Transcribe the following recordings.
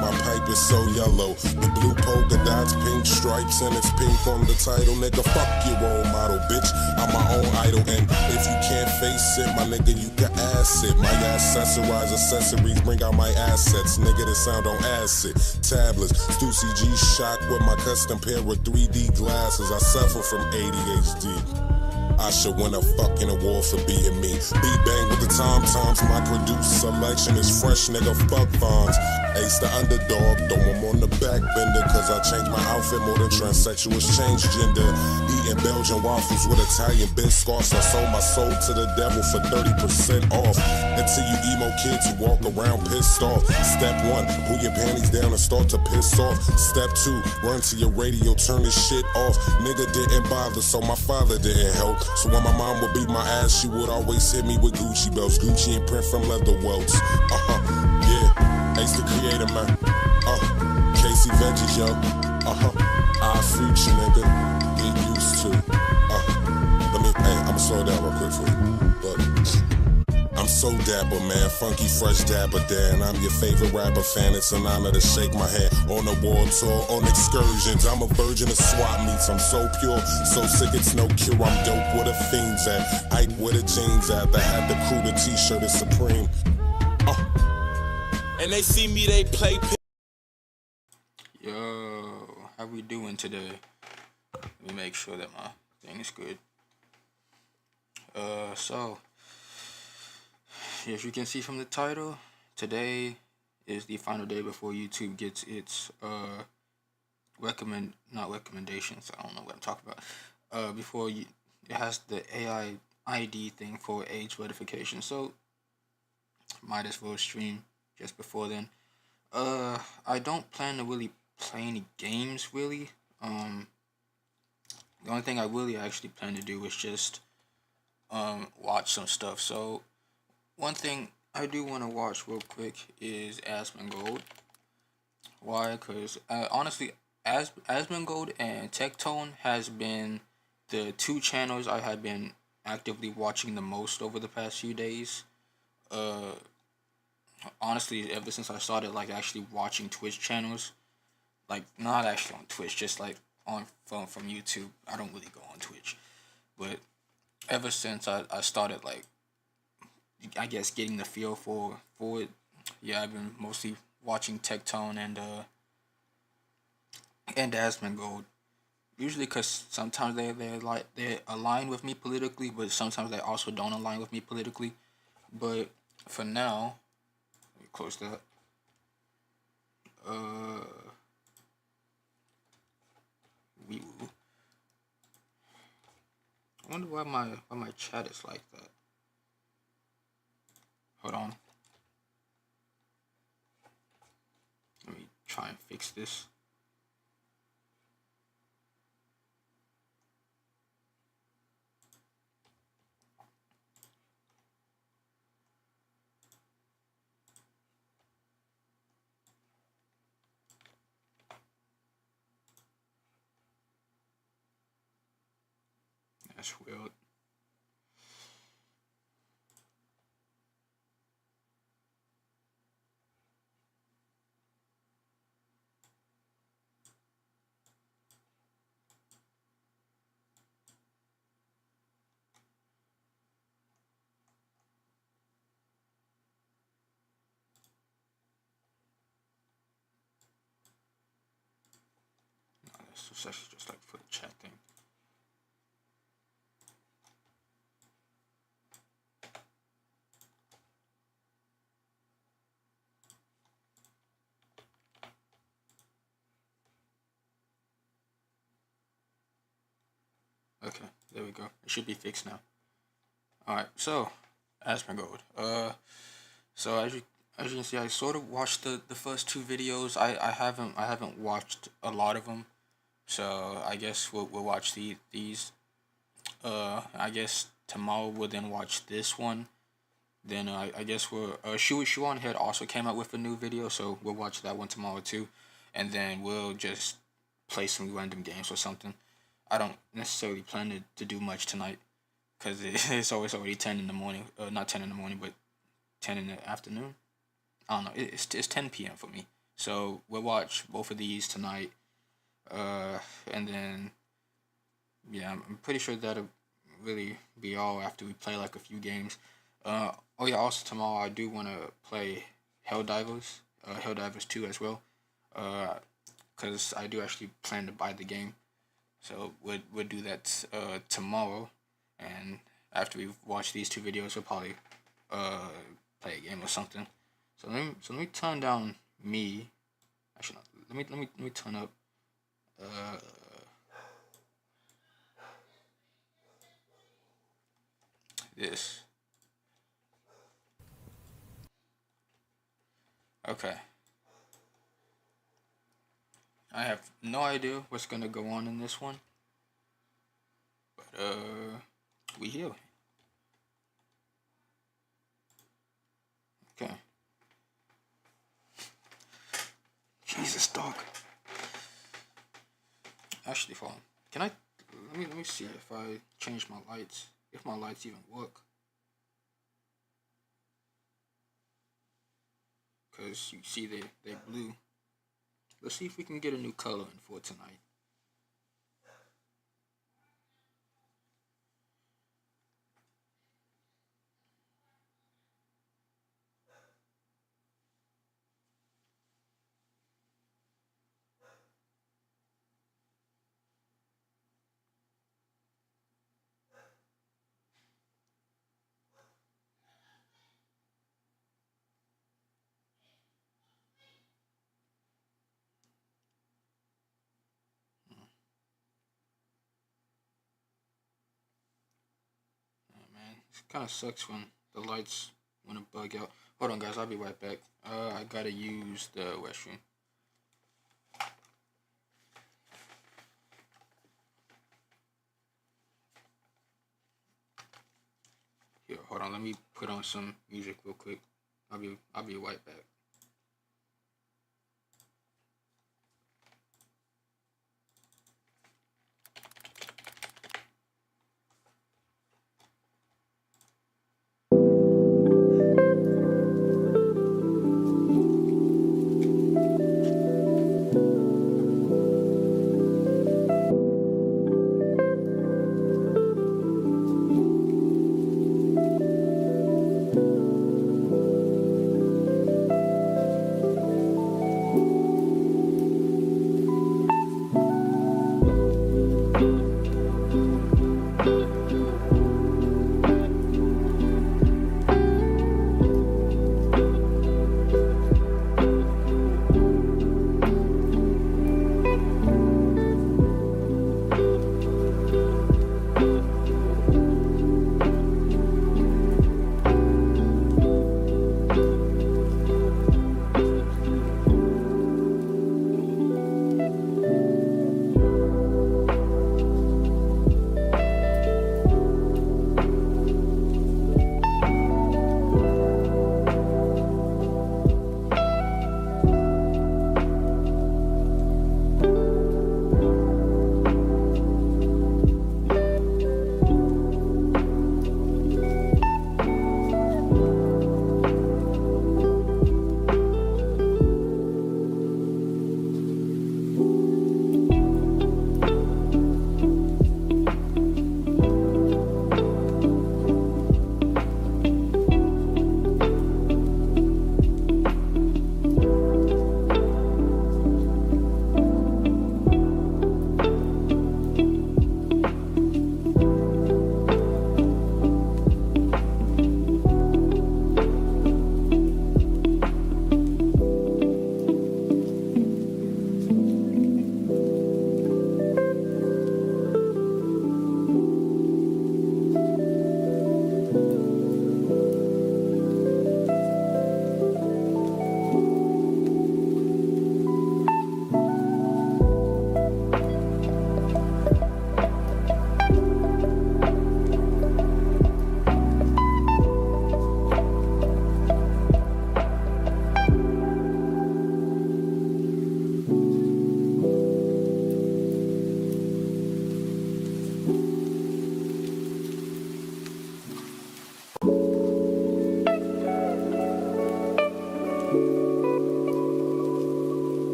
my pipe is so yellow. The blue polka dots, pink stripes, and it's pink on the title. Nigga, fuck your role model, bitch. I'm my own idol, and if you can't face it, my nigga, you can ass it. My accessorize accessories, bring out my assets. Nigga, this sound on acid. Tablets, Stussy G shock with my custom pair of 3D glasses. I suffer from ADHD. I should win a fucking award for being me. B-bang with the tom-toms, my produced selection is fresh, nigga, fuck Vons. Ace the underdog, throw him on the back bender, cause I changed my outfit more than transsexuals change gender. Eating Belgian waffles with Italian biscuits, I sold my soul to the devil for 30% off. Until you emo kids who walk around pissed off. Step 1, pull your panties down and start to piss off. Step 2, run to your radio, turn this shit off. Nigga didn't bother, so my father didn't help. So when my mom would beat my ass, she would always hit me with Gucci belts. Gucci and print from leather welts. Yeah, Ace the creator, man. Casey Veggies, yo. Our future, nigga. Get used to. I'ma slow down real quick for you. Look. I'm so dapper, man, funky, fresh dapper, Dan. I'm your favorite rapper fan, it's an honor to shake my hand. On a war tour, on excursions, I'm a virgin of swap meets. I'm so pure, so sick it's no cure. I'm dope where the fiends at, hype where the jeans at. The hat, the crew, the t-shirt is supreme. And they see me, they play. Yo, how we doing today? Let me make sure that my thing is good. So as you can see from the title, today is the final day before YouTube gets its not recommendations. I don't know what I'm talking about. It has the AI ID thing for age verification. So might as well stream just before then. I don't plan to really play any games really. The only thing I really actually plan to do is just watch some stuff. So one thing I do want to watch real quick is Asmongold. Why? Because honestly, Asmongold and Tectone has been the two channels I have been actively watching the most over the past few days. Honestly, ever since I started like actually watching Twitch channels, like not actually on Twitch, just like on from YouTube. I don't really go on Twitch, but ever since I started like, I guess, getting the feel for it. Yeah, I've been mostly watching Tectone and Asmongold. Usually, cause sometimes they align with me politically, but sometimes they also don't align with me politically. But for now, let me close that. I wonder why my chat is like that. Hold on. Let me try and fix this. That's weird. It's actually just like for the chat thing. Okay, there we go. It should be fixed now. Alright, so Asmongold. So as you can see, I sort of watched the first two videos. I haven't watched a lot of them. So I guess we'll watch these. I guess tomorrow we'll then watch this one. Then I guess we'll Shuan Head also came out with a new video, so we'll watch that one tomorrow too, and then we'll just play some random games or something. I don't necessarily plan to do much tonight, cause it's already 10 in the morning. Not 10 in the morning, but 10 in the afternoon. I don't know. It's 10 p.m. for me, So we'll watch both of these tonight. And then yeah, I'm pretty sure that'll really be all after we play like a few games. Oh yeah, also tomorrow I do want to play Helldivers, Helldivers 2 as well. Because I do actually plan to buy the game. So we'll do that tomorrow, and after we watch these two videos, we'll probably uh play a game or something. So let me turn down me. Actually, not. Let me turn up uh this. Okay. I have no idea what's gonna go on in this one, but we here. Okay. Jesus, dog. Actually, hold on. Can I? Let me see if I change my lights. If my lights even work. Cause you see they blue. Let's see if we can get a new color in for tonight. Oh, man, it kind of sucks when the lights want to bug out. Hold on, guys. I'll be right back. I gotta use the restroom. Here, hold on. Let me put on some music real quick. I'll be right back.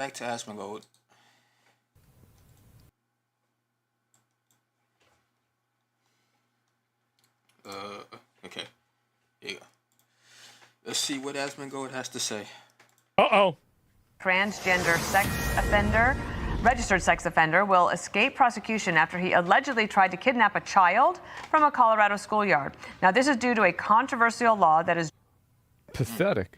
back to Asmongold. Okay. Here you go. Let's see what Asmongold has to say. Uh-oh. Transgender sex offender, registered sex offender, will escape prosecution after he allegedly tried to kidnap a child from a Colorado schoolyard. Now, this is due to a controversial law that is Pathetic.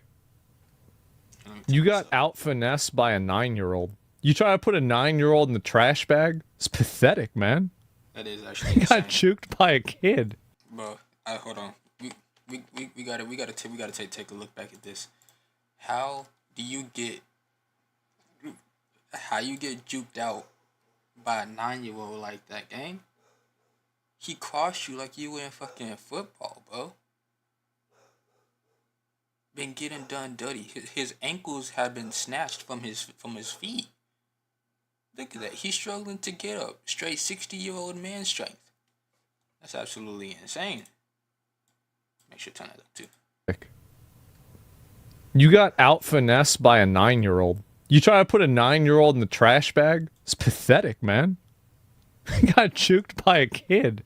You got out-finessed by a 9-year-old. You try to put a 9-year-old in the trash bag? It's pathetic, man. That is actually You insane. got juked by a kid. Bro, hold on. We gotta take a look back at this. How you get juked out by a 9-year-old like that, gang? He crossed you like you were in fucking football, bro. Been getting done dirty. His ankles have been snatched from his feet. Look at that. He's struggling to get up. Straight 60-year-old man strength. That's absolutely insane. Make sure to turn that up too. You got out-finessed by a 9-year-old. You try to put a 9-year-old in the trash bag? It's pathetic, man. You got juked by a kid.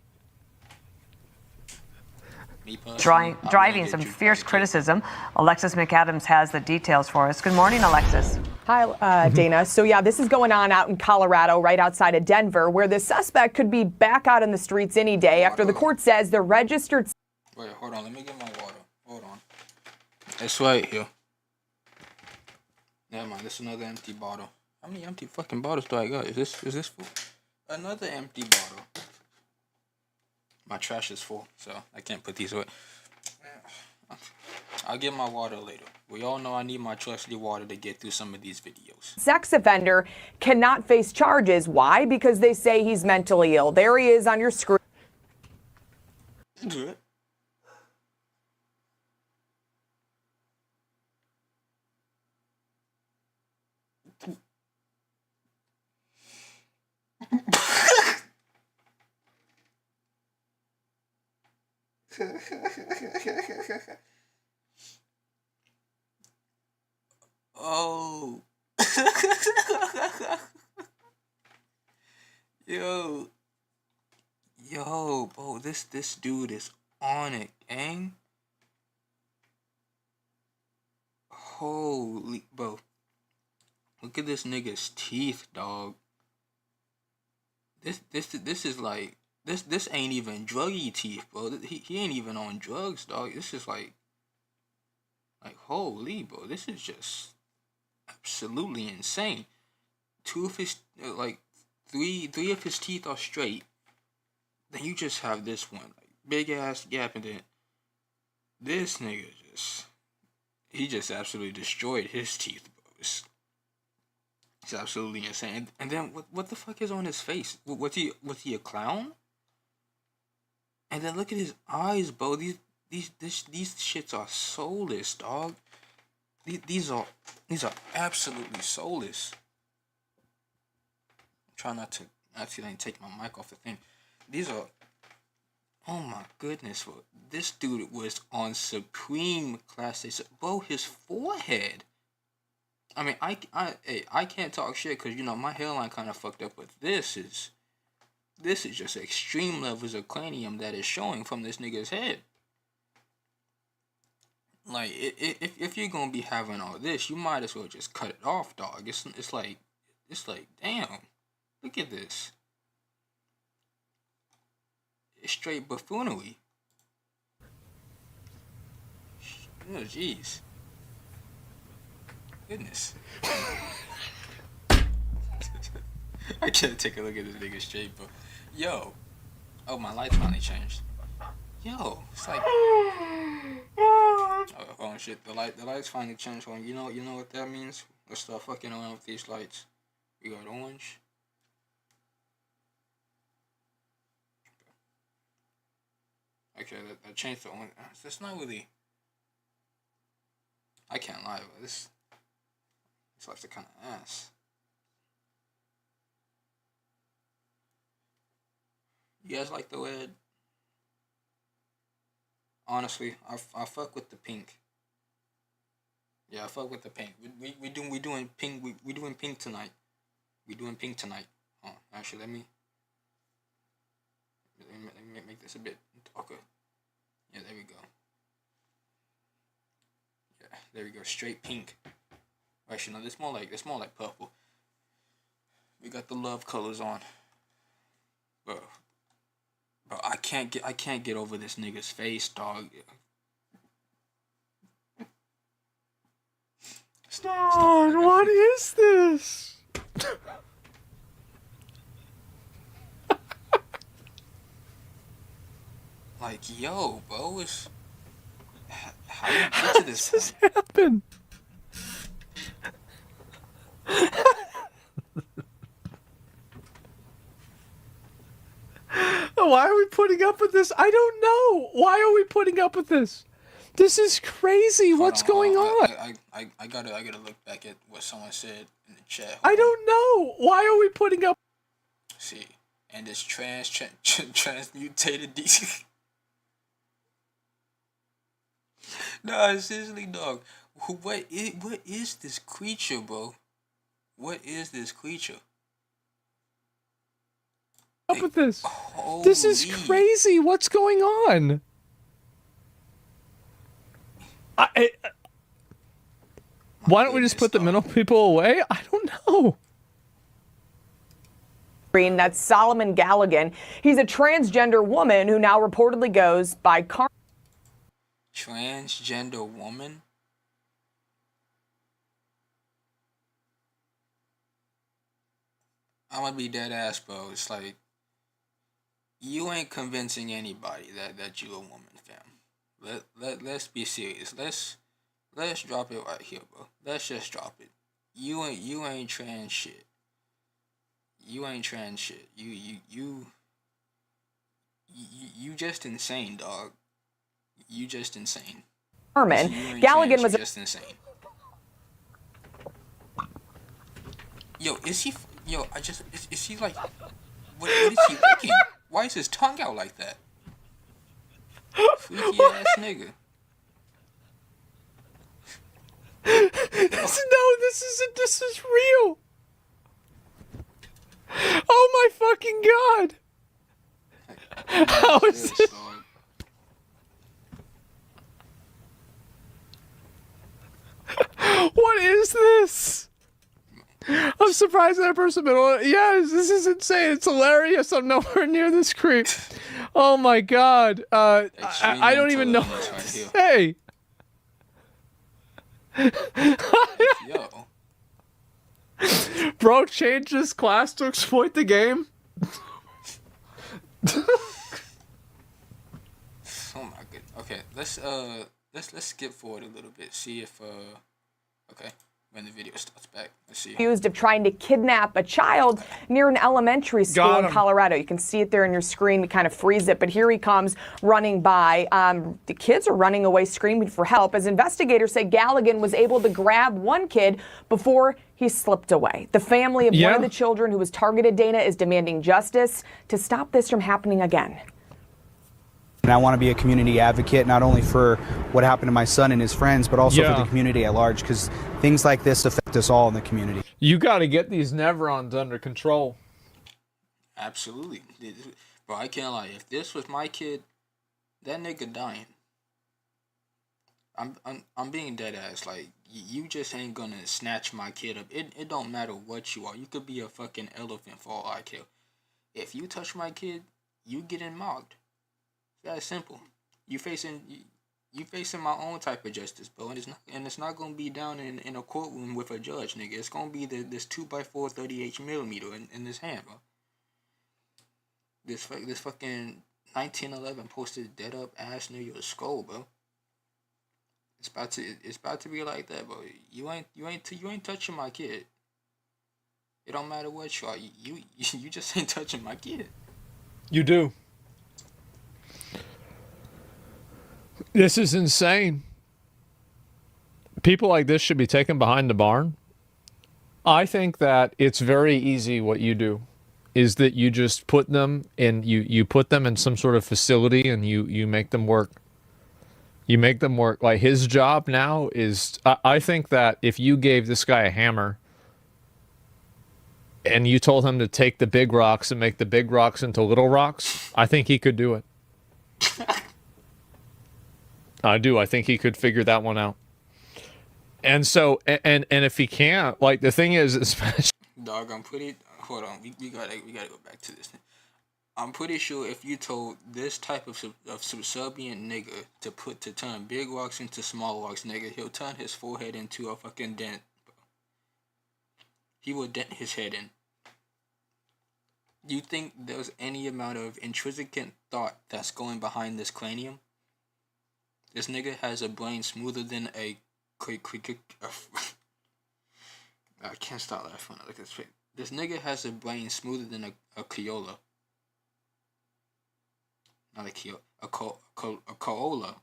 driving some fierce criticism. Alexis McAdams has the details for us. Good morning, Alexis. Hi, Dana. So, yeah, this is going on out in Colorado, right outside of Denver, where the suspect could be back out in the streets any day after the court says the registered... Wait, hold on. Let me get my water. Hold on. It's right here. Never mind. This is another empty bottle. How many empty fucking bottles do I got? Is this full? Another empty bottle. My trash is full, so I can't put these away. I'll get my water later. We all know I need my trusty water to get through some of these videos. Sex offender cannot face charges. Why? Because they say he's mentally ill. There he is on your screen. Oh. Yo, bro, this dude is on it, gang. Holy, bro. Look at this nigga's teeth, dog. This is like this ain't even druggy teeth, bro. He ain't even on drugs, dog. This is like holy, bro. This is just absolutely insane. Two of his three of his teeth are straight. Then you just have this one, like big ass gap, and then this nigga he just absolutely destroyed his teeth, bro. It's absolutely insane. And then what the fuck is on his face? Was he a clown? And then look at his eyes, bro. These shits are soulless, dog. These are absolutely soulless. I'm trying not to accidentally take my mic off the thing. These are, oh my goodness, bro. This dude was on supreme class. Bro, his forehead. I mean, I can't talk shit because, you know, my hairline kind of fucked up, but this is just extreme levels of cranium that is showing from this nigga's head. Like, if you're gonna be having all this, you might as well just cut it off, dog. It's like, damn, look at this. It's straight buffoonery. Oh, jeez. Goodness. I can't take a look at this nigga straight, but yo. Oh, my lights finally changed. Yo, it's like oh shit, the lights finally changed. You know what that means? Let's start fucking around with these lights. We got orange. Okay, that changed to orange. That's not really, I can't lie, but this lights are kind of ass. You guys like the red? Honestly, I fuck with the pink. Yeah, I fuck with the pink. We doing pink. We doing pink tonight. We doing pink tonight. Oh, actually, let me make this a bit darker. Yeah, there we go. Yeah, there we go. Straight pink. Actually, no, it's more like purple. We got the love colors on. Bro, I can't get over this nigga's face, dog. Stop, what is this? Like, yo, bro, it's how you get to this This point? happened. Why are we putting up with this? I don't know. Why are we putting up with this? This is crazy. What's going on? I gotta look back at what someone said in the chat. I don't know. Why are we putting up? See, and this transmutated DC. Nah, seriously, dog. What is this creature, bro? What is this creature? Up with this? This is Holy. crazy. What's going on? Why don't we just put the mental people away? I don't know. That's Solomon Galligan. He's a transgender woman who now reportedly goes by Transgender woman? I'm gonna be dead ass, bro. It's like you ain't convincing anybody that you a woman, fam. Let's be serious. Let's drop it right here, bro. Let's just drop it. You ain't trans shit. You ain't trans shit. You just insane, dog. You just insane. Herman. You ain't Galligan trans, was you just insane. Yo, is he? Yo, is he like? What is he thinking? Why is his tongue out like that? Freaky ass nigga. This is real. Oh my fucking god. How is this? Dog? What is this? I'm surprised that person been on. Yes, this is insane. It's hilarious. I'm nowhere near this creep. Oh my god. I don't even know what to say. Yo. Bro changed his class to exploit the game. Oh my goodness. Okay, let's skip forward a little bit. See if okay, when the video starts back. Let's see. accused of trying to kidnap a child near an elementary school Got in him. Colorado. You can see it there on your screen to kind of freeze it, but here he comes running by. The kids are running away screaming for help as investigators say Galligan was able to grab one kid before he slipped away. The family of one of the children who was targeted, Dana, is demanding justice to stop this from happening again. And I want to be a community advocate, not only for what happened to my son and his friends, but also for the community at large, because things like this affect us all in the community. You got to get these Nevrons under control. Absolutely. Bro, I can't lie. If this was my kid, that nigga dying. I'm being dead ass. Like, you just ain't gonna snatch my kid up. It don't matter what you are. You could be a fucking elephant for all I care. If you touch my kid, you getting mocked. That simple. You facing my own type of justice, bro, and it's not gonna be down in a courtroom with a judge, nigga. It's gonna be this 2x4 38mm in this hand, bro. This fucking 1911 posted dead up ass near your skull, bro. It's about to be like that, bro. You ain't touching my kid. It don't matter what you are. You just ain't touching my kid. You do. This is insane. People like this should be taken behind the barn. I think that it's very easy what you do is that you just put them in you put them in some sort of facility and you make them work. You make them work. Like, his job now is, I think that if you gave this guy a hammer and you told him to take the big rocks and make the big rocks into little rocks, I think he could do it. I do. I think he could figure that one out. And so, and if he can't, like, the thing is, especially... Dog, I'm pretty... Hold on. We gotta go back to this thing. I'm pretty sure if you told this type of subservient nigga to turn big rocks into small rocks, nigga, he'll turn his forehead into a fucking dent. He will dent his head in. You think there's any amount of intrinsic thought that's going behind this cranium? This nigga has a brain smoother than a... I can't stop laughing. Look at this face. This nigga has a brain smoother than a Crayola. Not a Crayola. A Corolla.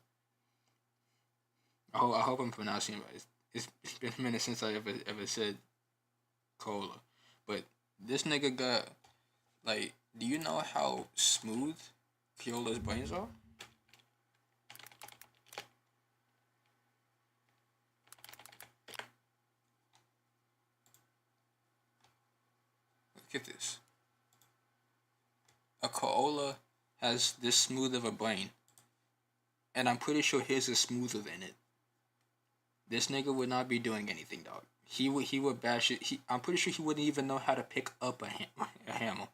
I hope I'm pronouncing it right. It's been a minute since I ever said Corolla. But this nigga got, like, do you know how smooth Crayola's brains are? Look at this. A Corolla has this smooth of a brain, and I'm pretty sure his is smoother than it. This nigga would not be doing anything, dog. He would bash it. I'm pretty sure he wouldn't even know how to pick up a hammer.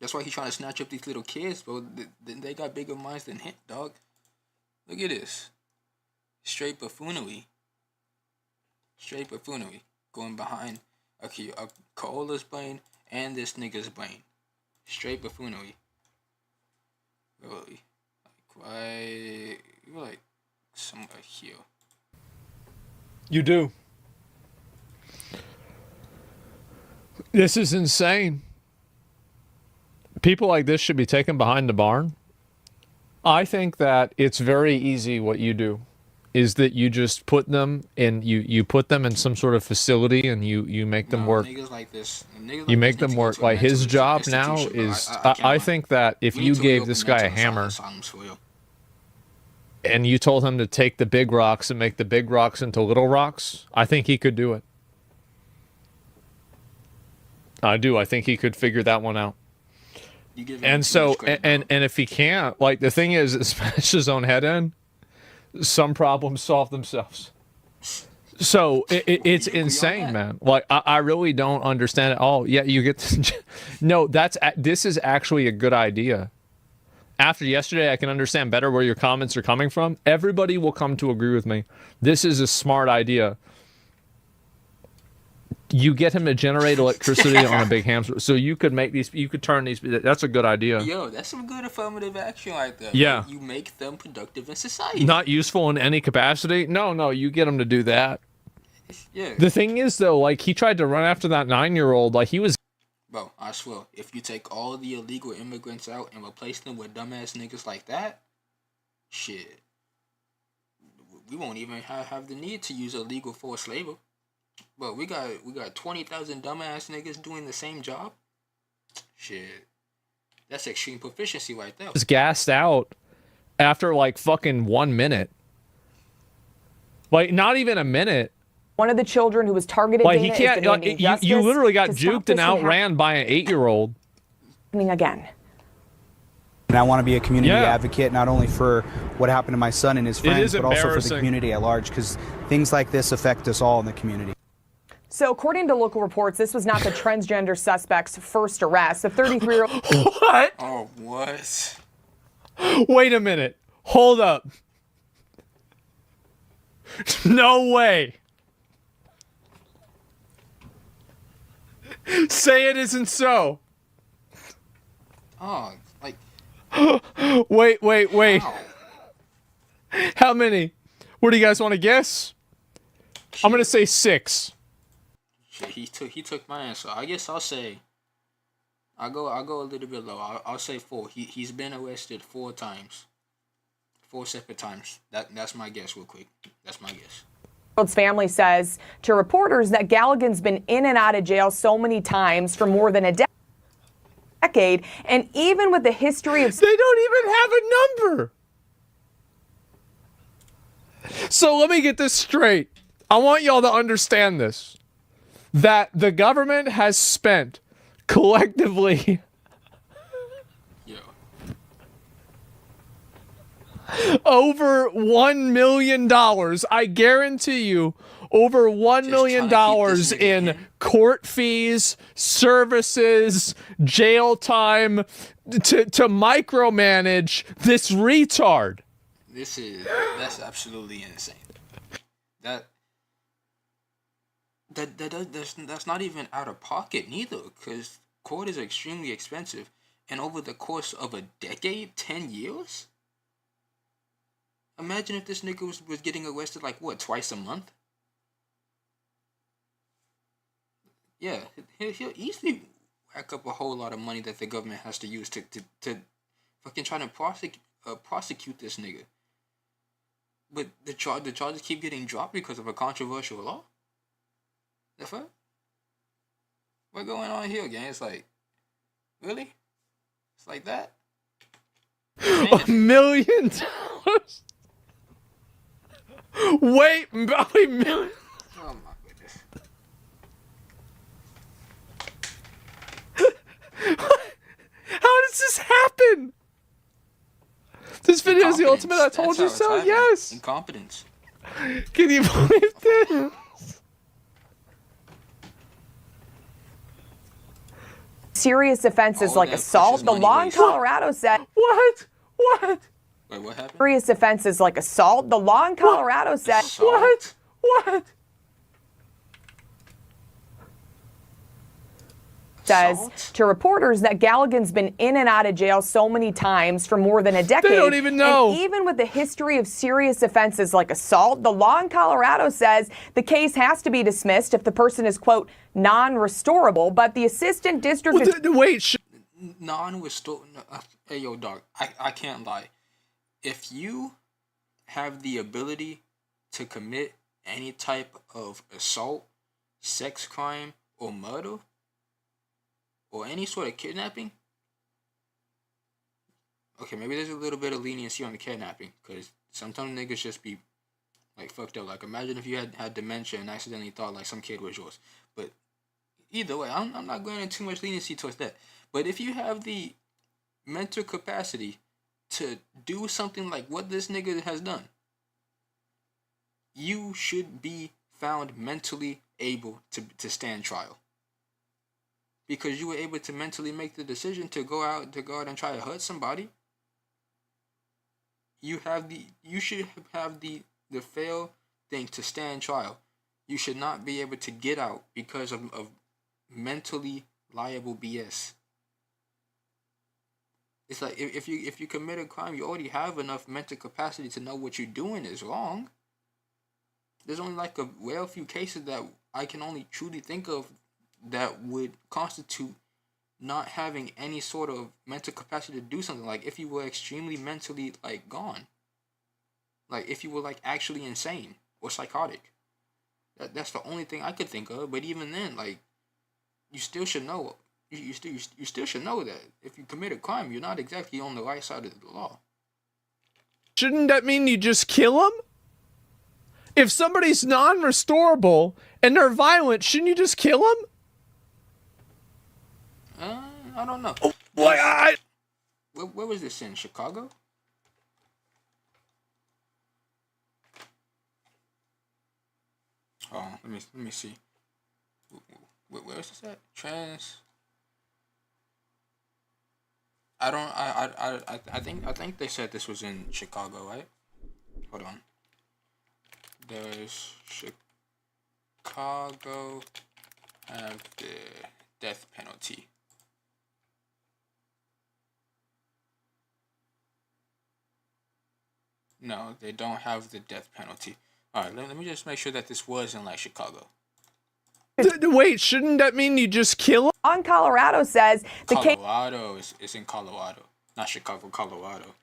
That's why he's trying to snatch up these little kids, bro. They got bigger minds than him, dog. Look at this. Straight buffoonery. Straight buffoonery. Going behind a Corolla's brain and this nigga's brain. Straight buffoonery. Really. Like, why? You're like somewhere here. You do. This is insane. People like this should be taken behind the barn. I think that it's very easy what you do. Is that you just put them in, you put them in some sort of facility and you make them work. Niggas like this, you make them work. Like, his job now is, I think that if you gave this guy a hammer and you told him to take the big rocks and make the big rocks into little rocks, I think he could do it. I do. I think he could figure that one out. And so, and if he can't, like, the thing is, smash his own head in, some problems solve themselves. So it's insane, man. Like, I really don't understand it all. Yeah, you get to, no, this is actually a good idea. After yesterday, I can understand better where your comments are coming from. Everybody will come to agree with me. This is a smart idea. You get him to generate electricity on a big hamster, so you could make these. You could turn these. That's a good idea. Yo, that's some good affirmative action right there. Yeah, like, you make them productive in society. Not useful in any capacity. No, you get him to do that. Yeah. The thing is, though, like, he tried to run after that 9-year-old. Like, he was. Bro, I swear, if you take all the illegal immigrants out and replace them with dumbass niggas like that, shit, we won't even have the need to use illegal forced labor. But we got 20,000 dumbass niggas doing the same job. Shit, that's extreme proficiency right there. Was gassed out after like fucking 1 minute. Like, not even a minute. One of the children who was targeted. Like, he can't. You literally got juked and outran by an 8-year-old. Again. And I want to be a community advocate, not only for what happened to my son and his friends, but also for the community at large, because things like this affect us all in the community. So, according to local reports, this was not the transgender suspect's first arrest. The 33-year-old. What? Oh, what? Wait a minute. Hold up. No way. Say it isn't so. Oh, like. Wait. Wow. How many? What do you guys want to guess? Shit. I'm gonna say 6. Shit, he took my answer. I guess I'll say. I'll go a little bit low. I'll say 4. He's been arrested 4 times. 4 separate times. That's my guess, real quick. That's my guess. Family says to reporters that Galligan's been in and out of jail so many times for more than a decade, and even with the history of... They don't even have a number! So let me get this straight. I want y'all to understand this. That the government has spent collectively Yo. over $1 million. I guarantee you, over $1 million in court fees, services, jail time to micromanage this retard. That's absolutely insane. That's not even out of pocket neither, because court is extremely expensive, and over the course of a decade, 10 years. Imagine if this nigga was getting arrested like what, twice a month? Yeah, he'll easily rack up a whole lot of money that the government has to use to fucking try to prosecute this nigga. But the charges keep getting dropped because of a controversial law. The fuck? What's going on here, gang? It's like, really? It's like that? $1 million? Wait, million. Oh my goodness. How does this happen? This video is the ultimate I told you so? Yes. Incompetence. Can you believe this? Serious offenses like assault. The law in Colorado said. What? Wait, what happened? Serious offenses like assault. The law in Colorado said. What? Says to reporters that Galligan's been in and out of jail so many times for more than a decade. They don't even know. And even with the history of serious offenses like assault, the law in Colorado says the case has to be dismissed if the person is, quote, non-restorable. But the assistant district... Non-restorable... Hey, yo, dog, I can't lie. If you have the ability to commit any type of assault, sex crime, or murder, or any sort of kidnapping, okay, maybe there's a little bit of leniency on the kidnapping, because sometimes niggas just be, like, fucked up. Like, imagine if you had dementia and accidentally thought, like, some kid was yours. But either way, I'm not going into too much leniency towards that. But if you have the mental capacity to do something like what this nigga has done, you should be found mentally able to stand trial. Because you were able to mentally make the decision to go out and try to hurt somebody. You should have the fail thing to stand trial. You should not be able to get out because of mentally liable BS. It's like if you commit a crime, you already have enough mental capacity to know what you're doing is wrong. There's only like a rare few cases that I can only truly think of that would constitute not having any sort of mental capacity to do something. Like if you were extremely mentally like gone, like if you were like actually insane or psychotic. That's the only thing I could think of. But even then, like, you still should know. You still should know that if you commit a crime, you're not exactly on the right side of the law. Shouldn't that mean you just kill them? If somebody's non-restorable and they're violent, shouldn't you just kill them? I don't know. Oh, where was this in? Chicago? Oh, let me see. Where is this at? I think they said this was in Chicago, right? Hold on. Does Chicago have the death penalty? No, they don't have the death penalty. Alright, let me just make sure that this was in like Chicago. Wait, shouldn't that mean you just kill them? On Colorado says the Colorado is in Colorado, not Chicago, Colorado.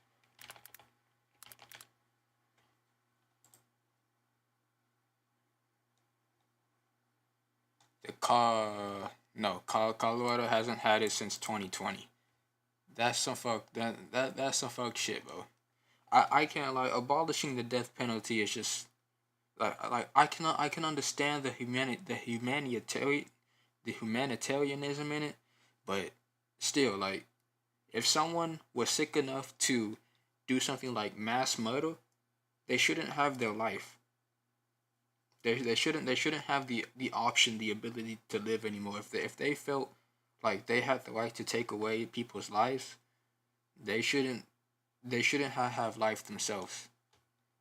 Colorado hasn't had it since 2020. That's some fuck shit, bro. I can't like abolishing the death penalty is just like I can understand the humanitarianism in it, but still, like, if someone was sick enough to do something like mass murder, they shouldn't have their life. They shouldn't have the option, the ability to live anymore. If they felt like they had the right to take away people's lives, they shouldn't have life themselves.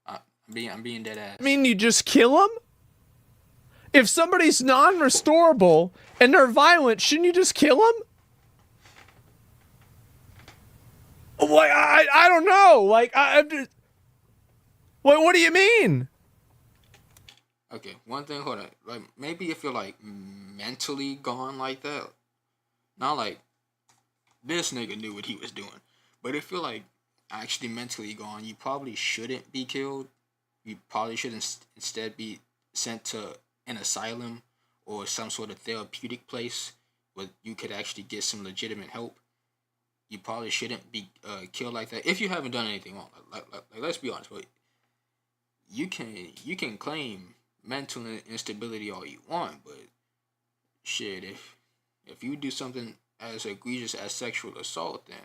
I'm being dead ass. I mean, you just kill them? If somebody's non-restorable and they're violent, shouldn't you just kill them? Like, I don't know. Like, I'm just... What do you mean? Okay, one thing, hold on. Like, maybe if you're, like, mentally gone like that, not like, this nigga knew what he was doing. But if you're, like, actually mentally gone, you probably shouldn't be killed. You probably should instead be sent to an asylum or some sort of therapeutic place where you could actually get some legitimate help. You probably shouldn't be killed like that if you haven't done anything wrong. Like let's be honest, but you can claim mental instability all you want, but shit, if you do something as egregious as sexual assault, then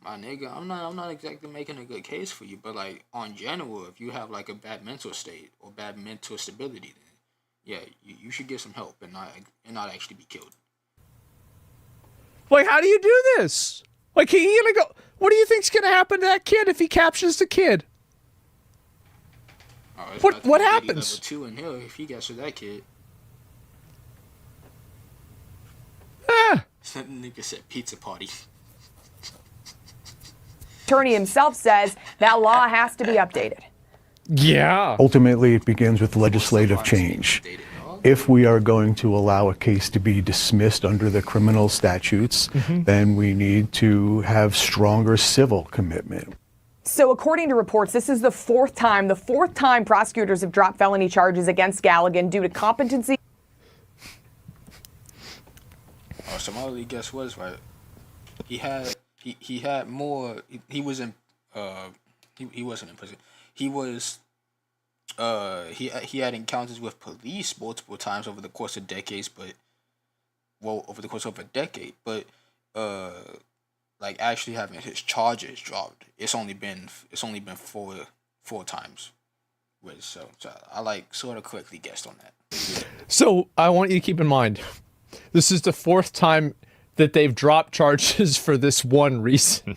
my nigga, I'm not exactly making a good case for you, but like on general, if you have like a bad mental state or bad mental stability, then yeah, you should get some help and not actually be killed. Like, how do you do this? Like, he gonna go? What do you think's gonna happen to that kid if he captures the kid? Oh, what happens? Level 2 in here if he gets to that kid. Some nigga said pizza party. Attorney himself says that law has to be updated. Yeah. Ultimately, it begins with legislative change. If we are going to allow a case to be dismissed under the criminal statutes, then we need to have stronger civil commitment. So according to reports, this is the fourth time prosecutors have dropped felony charges against Galligan due to competency. Oh, so my only guess was right. He had more. He was in. He wasn't in prison. He was. He had encounters with police multiple times over the course of decades, over the course of a decade. But like actually having his charges dropped, it's only been four times. So I like sort of correctly guessed on that. So I want you to keep in mind, this is the fourth time that they've dropped charges for this one reason.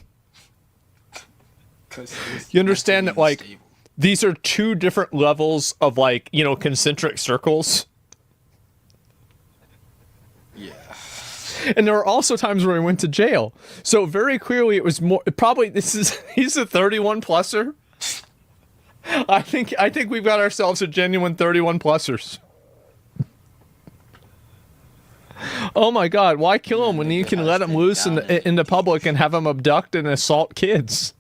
You understand that, like, these are two different levels of, like, you know, concentric circles. Yeah. And there were also times where he went to jail. So very clearly it was more, probably he's a 31 pluser. I think we've got ourselves a genuine 31 plusers. Oh my God, why kill him when you can let him loose in the public and have him abduct and assault kids?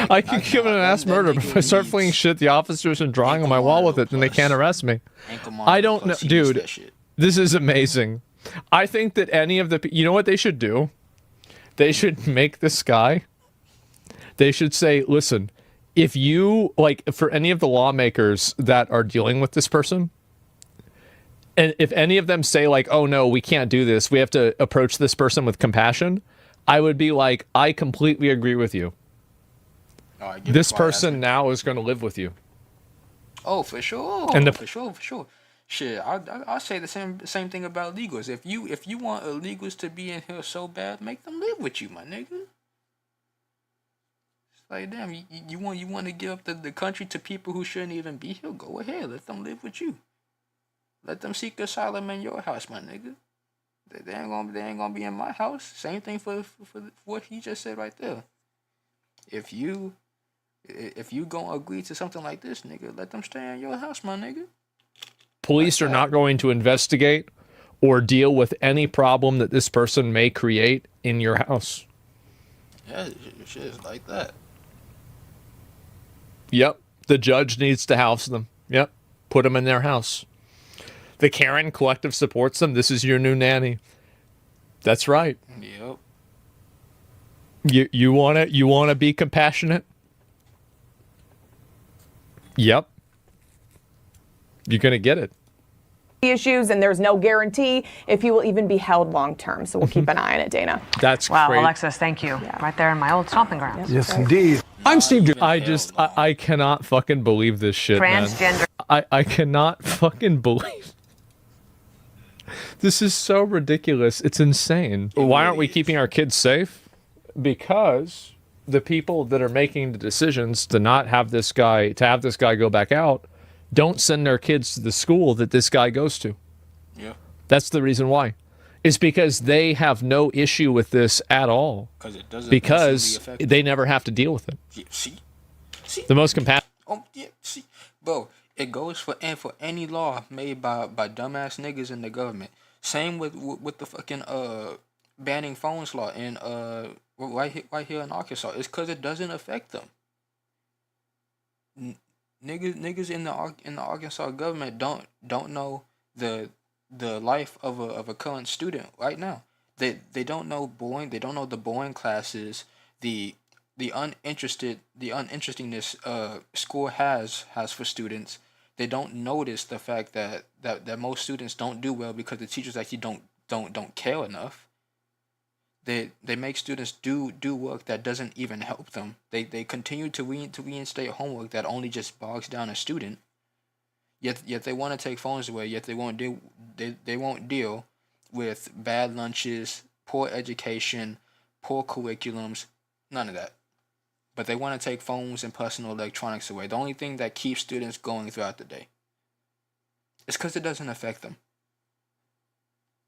I can give him an ass murder, but if I start flinging shit at the officers and drawing on my wall with it, then they can't arrest me. I don't know, dude. This is amazing. I think that any of the, you know what they should do? They should make this guy, they should say, listen, if you, like, for any of the lawmakers that are dealing with this person, and if any of them say, like, oh no, we can't do this, we have to approach this person with compassion, I would be like, I completely agree with you. This person now is going to live with you. Oh, for sure. For sure. Shit, I'll say the same thing about illegals. If you want illegals to be in here so bad, make them live with you, my nigga. It's like, damn, you want to give up the country to people who shouldn't even be here? Go ahead, let them live with you. Let them seek asylum in your house, my nigga. They ain't gonna be in my house. Same thing for what he just said right there. If you gonna agree to something like this, nigga, let them stay in your house, my nigga. Police are not going to investigate or deal with any problem that this person may create in your house. Yeah, shit is like that. Yep, the judge needs to house them. Yep, put them in their house. The Karen Collective supports them. This is your new nanny. That's right. Yep. You wanna be compassionate? Yep. You're gonna get it. Issues, and there's no guarantee if he will even be held long term. So we'll keep an eye on it, Dana. That's wow, great. Alexis, thank you. Yeah. Right there in my old stomping grounds. Yes, indeed. I'm Steve. I cannot fucking believe this shit, Transgender. man. I cannot fucking believe. This is so ridiculous. It's insane. Why aren't we keeping our kids safe? Because the people that are making the decisions to not have this guy, go back out, don't send their kids to the school that this guy goes to. Yeah. That's the reason why. It's because they have no issue with this at all. Because they never have to deal with it. Yeah, see? The most compassionate. Oh, yeah, see? Bro, it goes for any law made by dumbass niggas in the government. Same with the fucking banning phones law in right here in Arkansas. It's because it doesn't affect them. Niggas in the Arkansas government don't know the life of a current student right now. They don't know Boeing. They don't know the Boeing classes. The uninterestingness school has for students. They don't notice the fact that most students don't do well because the teachers actually don't care enough. They make students do work that doesn't even help them. They continue to reinstate homework that only just bogs down a student. Yet they want to take phones away. Yet they won't deal with bad lunches, poor education, poor curriculums, none of that. But they want to take phones and personal electronics away. The only thing that keeps students going throughout the day. It's because it doesn't affect them.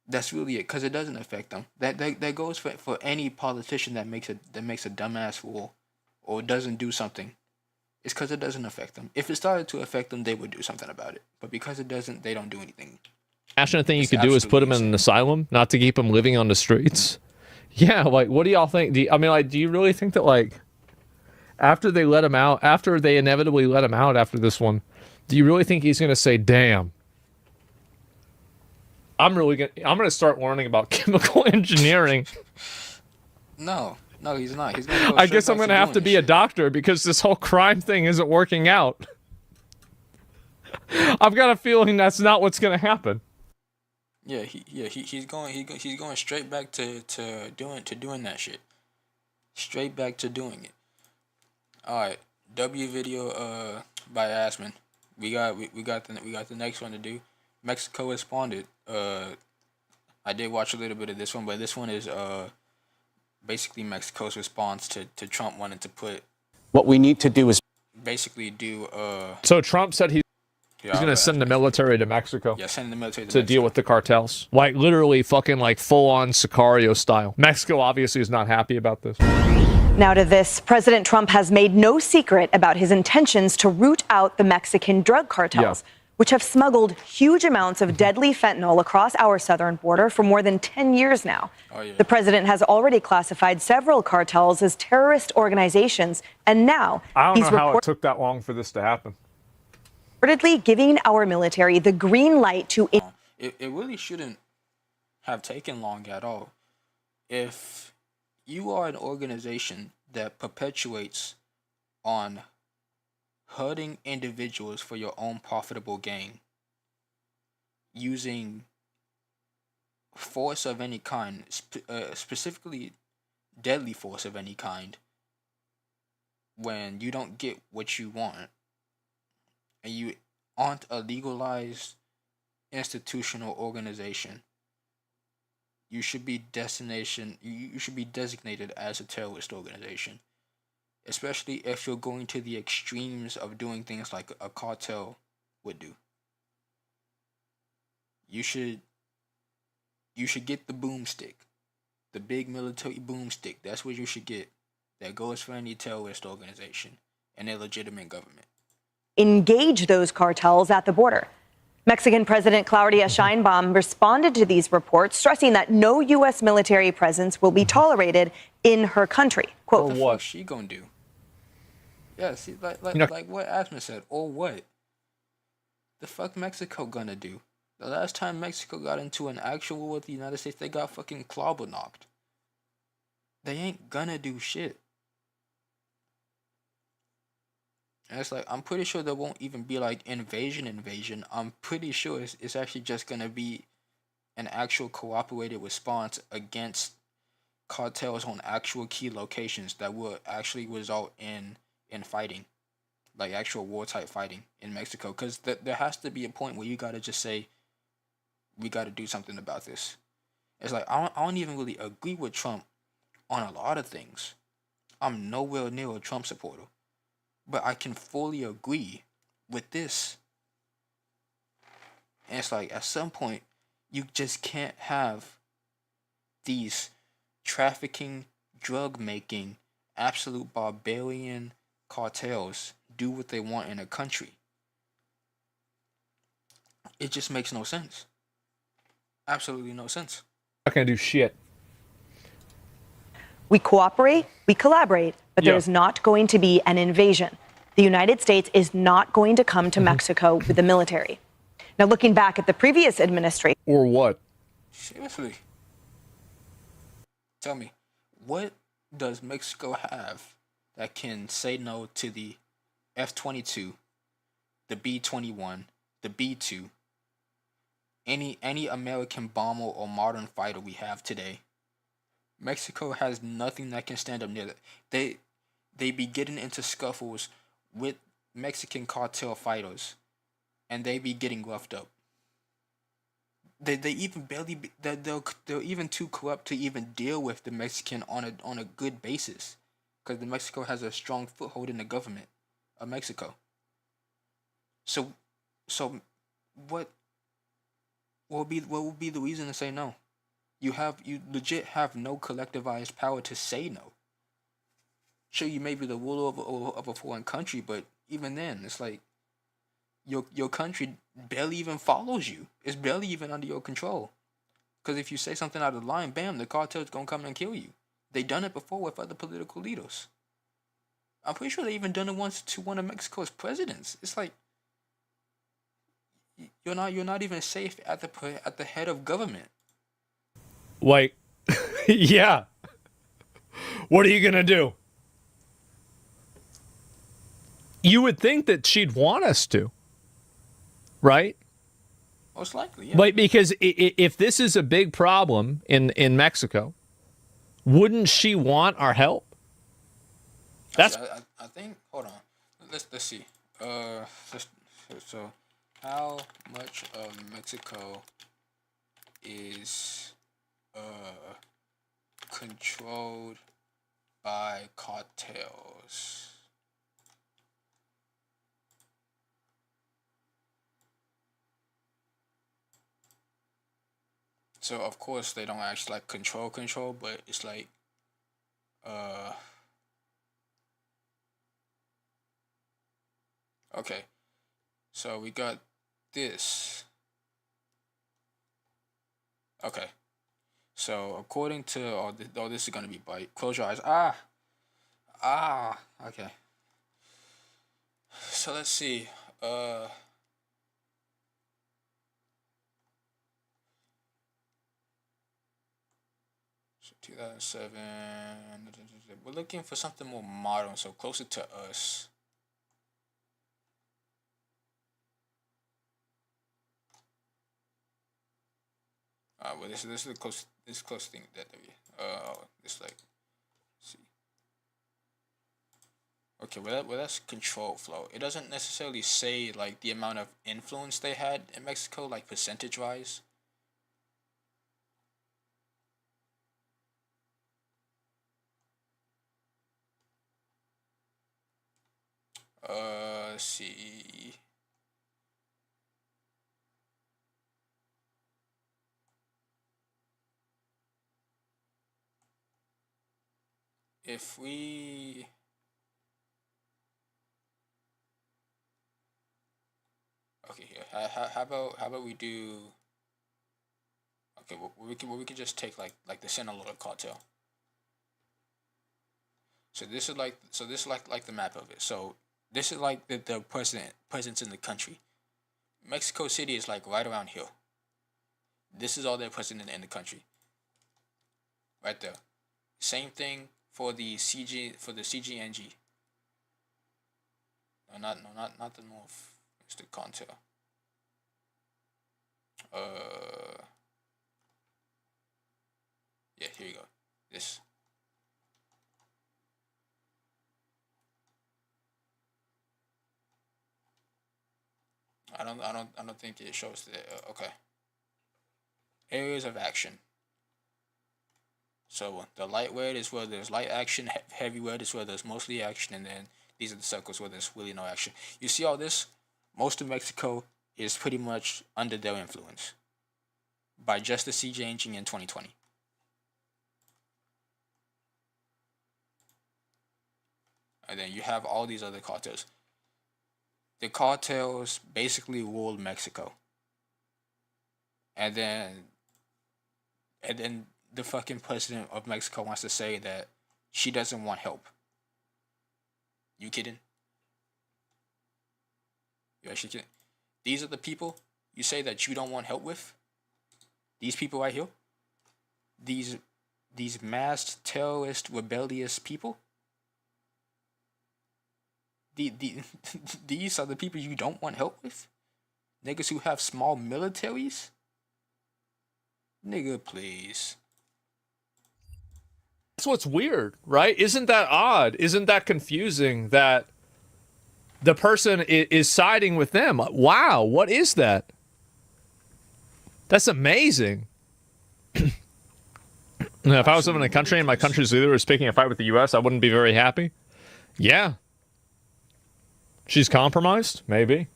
That's really it, because it doesn't affect them. That goes for any politician that makes a dumbass rule or doesn't do something. It's because it doesn't affect them. If it started to affect them, they would do something about it. But because it doesn't, they don't do anything. Passionate thing you could do is put them in an asylum, not to keep them living on the streets. Yeah, like, what do y'all think? Do you really think that, like, after they inevitably let him out after this one, do you really think he's gonna say, "Damn, I'm gonna start learning about chemical engineering"? No, he's not. He's gonna go I guess I'm gonna have to be a doctor because this whole crime thing isn't working out. I've got a feeling that's not what's gonna happen. Yeah, he's going straight back to doing that shit. Straight back to doing it. All right, W video by Asman. We got the next one to do. Mexico responded. I did watch a little bit of this one, but this one is basically Mexico's response to Trump wanting to put. What we need to do is basically do. So Trump said he's going to send the military to Mexico. Yeah, send the military to deal with the cartels. Like, literally fucking, like, full-on Sicario style. Mexico obviously is not happy about this. Now to this, President Trump has made no secret about his intentions to root out the Mexican drug cartels, which have smuggled huge amounts of deadly fentanyl across our southern border for more than 10 years now. The president has already classified several cartels as terrorist organizations, and now I don't know how it took that long for this to happen. Reportedly giving our military the green light to. It really shouldn't have taken long at all. If you are an organization that perpetuates on hurting individuals for your own profitable gain, using force of any kind, specifically deadly force of any kind, when you don't get what you want, and you aren't a legalized institutional organization, you should be designated as a terrorist organization. Especially if you're going to the extremes of doing things like a cartel would do. You should get the boomstick. The big military boomstick. That's what you should get. That goes for any terrorist organization and a legitimate government. Engage those cartels at the border. Mexican President Claudia Sheinbaum responded to these reports, stressing that no U.S. military presence will be tolerated in her country. Quote, what the fuck she gonna do? Yeah, see, like what Asma said, or what? The fuck Mexico gonna do? The last time Mexico got into an actual war with the United States, they got fucking clobber knocked. They ain't gonna do shit. And it's like, I'm pretty sure there won't even be like invasion. I'm pretty sure it's actually just gonna be an actual cooperated response against cartels on actual key locations that will actually result in fighting, like actual war type fighting in Mexico. Because there has to be a point where you gotta just say, we gotta do something about this. It's like, I don't even really agree with Trump on a lot of things. I'm nowhere near a Trump supporter. But I can fully agree with this. And it's like, at some point, you just can't have these trafficking, drug making, absolute barbarian cartels do what they want in a country. It just makes no sense. Absolutely no sense. Not gonna do shit. We cooperate, we collaborate, but there's not going to be an invasion. The United States is not going to come to Mexico with the military. Now, looking back at the previous administration. Or what? Seriously. Tell me, what does Mexico have that can say no to the F-22, the B-21, the B-2, any American bomber or modern fighter we have today? Mexico has nothing that can stand up near that. They be getting into scuffles with Mexican cartel fighters, and they be getting roughed up. They even barely they're even too corrupt to even deal with the Mexican on a good basis, because the Mexico has a strong foothold in the government of Mexico. So what will be the reason to say no? You legit have no collectivized power to say no. Sure, you may be the ruler of a foreign country, but even then, it's like your country barely even follows you. It's barely even under your control. Because if you say something out of line, bam, the cartel's gonna come and kill you. They done it before with other political leaders. I'm pretty sure they even done it once to one of Mexico's presidents. It's like you're not even safe at the head of government. Like, yeah. What are you gonna do? You would think that she'd want us to, right? Most likely, yeah. Like, because if this is a big problem in Mexico, wouldn't she want our help? That's I think. Hold on. Let's see. So how much of Mexico is controlled by cartels? So of course they don't actually like control, but it's like okay. So we got this. Okay. So according to this is gonna be bite. Close your eyes. Okay. So let's see. 2007. We're looking for something more modern, so closer to us. Well, this is the close thing that we this like, let's see. Okay, well that's control flow. It doesn't necessarily say like the amount of influence they had in Mexico, like percentage wise. Let's see. If we okay here, how about we do? Okay, well, we can just take like the Sinaloa cartel. So this is like the map of it. So this is like the presence in the country. Mexico City is like right around here. This is all their presence in the country. Right there. Same thing for the CGNG. Not the North. It's the Contel. Yeah, here you go. This. I don't think it shows the okay. Areas of action. So the lightweight is where there's light action, heavyweight is where there's mostly action, and then these are the circles where there's really no action. You see all this? Most of Mexico is pretty much under their influence by just the CGNG in 2020. And then you have all these other cartels. The cartels basically ruled Mexico. And then the fucking president of Mexico wants to say that she doesn't want help. You kidding? You actually kidding? These are the people you say that you don't want help with? These people right here? These masked terrorist rebellious people? These are the people you don't want help with? Niggas who have small militaries? Nigga, please. That's what's weird, right? Isn't that odd? Isn't that confusing that the person is siding with them? Wow, what is that? That's amazing. Now, if I was living in a country and my country's leader was picking a fight with the U.S., I wouldn't be very happy. Yeah. She's compromised? Maybe.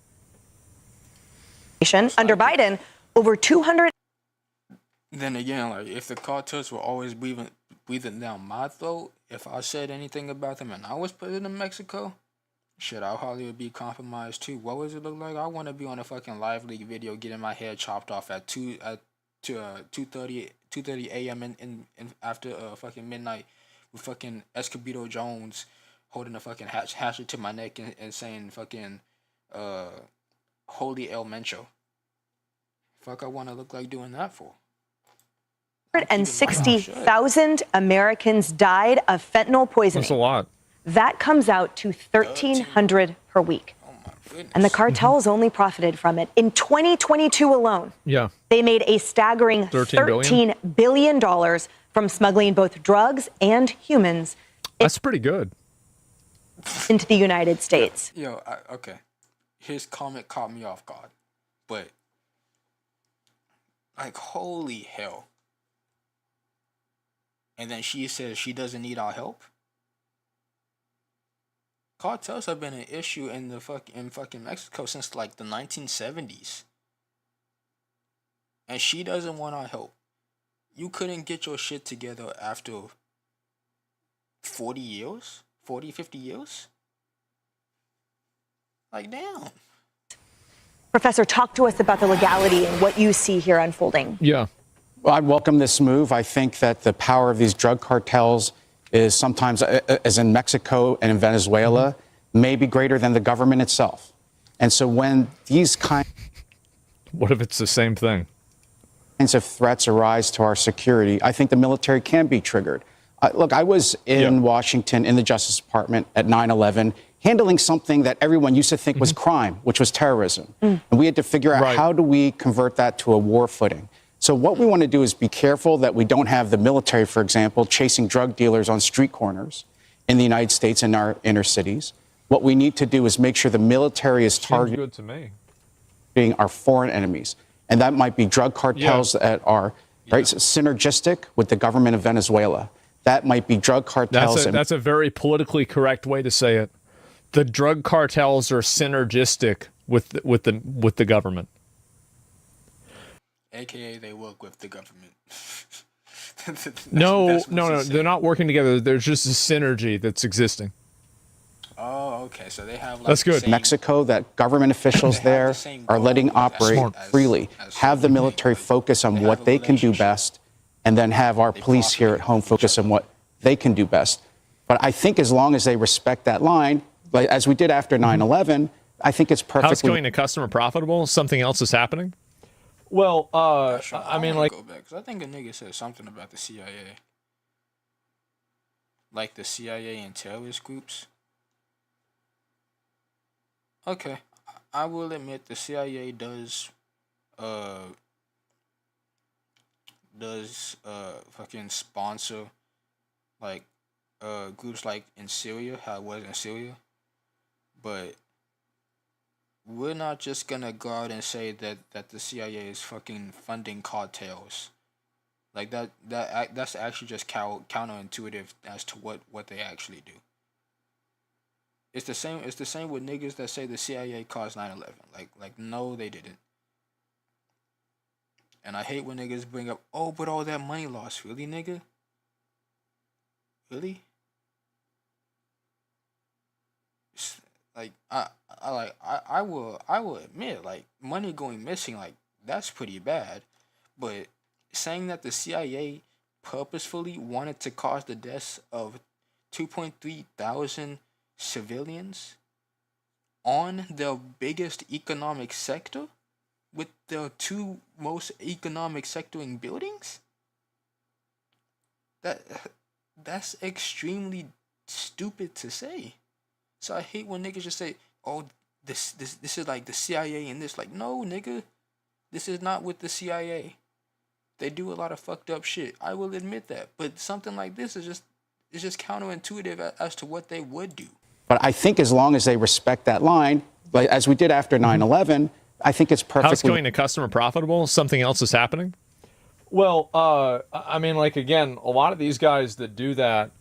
Under Biden, over 200. Then again, like, if the cartels were always breathing down my throat, if I said anything about them and I was president of Mexico, shit, I probably would be compromised too. What does it look like? I want to be on a fucking live league video getting my head chopped off at 2:30 a.m. in after fucking midnight with fucking Escobedo Jones holding a fucking hatchet to my neck and saying fucking holy El Mencho. Fuck, I want to look like doing that for. 160,000 Americans died of fentanyl poisoning. That's a lot. That comes out to 1,300 per week. Oh my goodness. And the cartels only profited from it. In 2022 alone, they made a staggering $13 billion from smuggling both drugs and humans. That's pretty good. Into the United States. Okay. His comment caught me off guard. But, like, holy hell. And then she says she doesn't need our help. Cartels have been an issue in fucking Mexico since like the 1970s. And she doesn't want our help. You couldn't get your shit together after 40 years? 40, 50 years? Like, damn. Professor, talk to us about the legality and what you see here unfolding. Yeah. Well, I welcome this move. I think that the power of these drug cartels is sometimes, as in Mexico and in Venezuela, may be greater than the government itself. And so when these what if it's the same thing? Kinds of threats arise to our security, I think the military can be triggered. Look, I was in Washington in the Justice Department at 9/11, handling something that everyone used to think was crime, which was terrorism. And we had to figure out how do we convert that to a war footing. So what we want to do is be careful that we don't have the military, for example, chasing drug dealers on street corners in the United States and our inner cities. What we need to do is make sure the military is targeting our foreign enemies. And that might be drug cartels that are synergistic with the government of Venezuela. That might be drug cartels. That's a very politically correct way to say it. The drug cartels are synergistic with the government. AKA they work with the government. No, they're not working together. There's just a synergy that's existing. Oh, okay. So they have like that's good. Mexico, that government officials there are letting operate freely. Have the military focus on what they can do best, and then have our police here at home focus on what they can do best. But I think as long as they respect that line, like as we did after 9/11, I think it's perfectly. How's going to customer profitable? Something else is happening. Well, I mean, like, go back, 'cause I think a nigga said something about the CIA. like the CIA and terrorist groups. Okay, I will admit the CIA does fucking sponsor like groups like in Syria, how it was in Syria. But we're not just gonna go out and say that the CIA is fucking funding cartels. Like that's actually just counterintuitive as to what they actually do. It's the same with niggas that say the CIA caused 9/11. Like no, they didn't. And I hate when niggas bring up, oh, but all that money lost. Really, nigga? Really? Like I will admit, like, money going missing, like, that's pretty bad. But saying that the CIA purposefully wanted to cause the deaths of 2.3 thousand civilians on their biggest economic sector with the two most economic sectoring buildings, that's extremely stupid to say. So I hate when niggas just say, oh, this is like the CIA and this. Like, no, nigga, this is not with the CIA. They do a lot of fucked up shit. I will admit that. But something like this is just counterintuitive as to what they would do. But I think as long as they respect that line, like as we did after 9/11, I think it's perfectly... How's going to customer profitable? Something else is happening? Well, I mean, like, again, a lot of these guys that do that,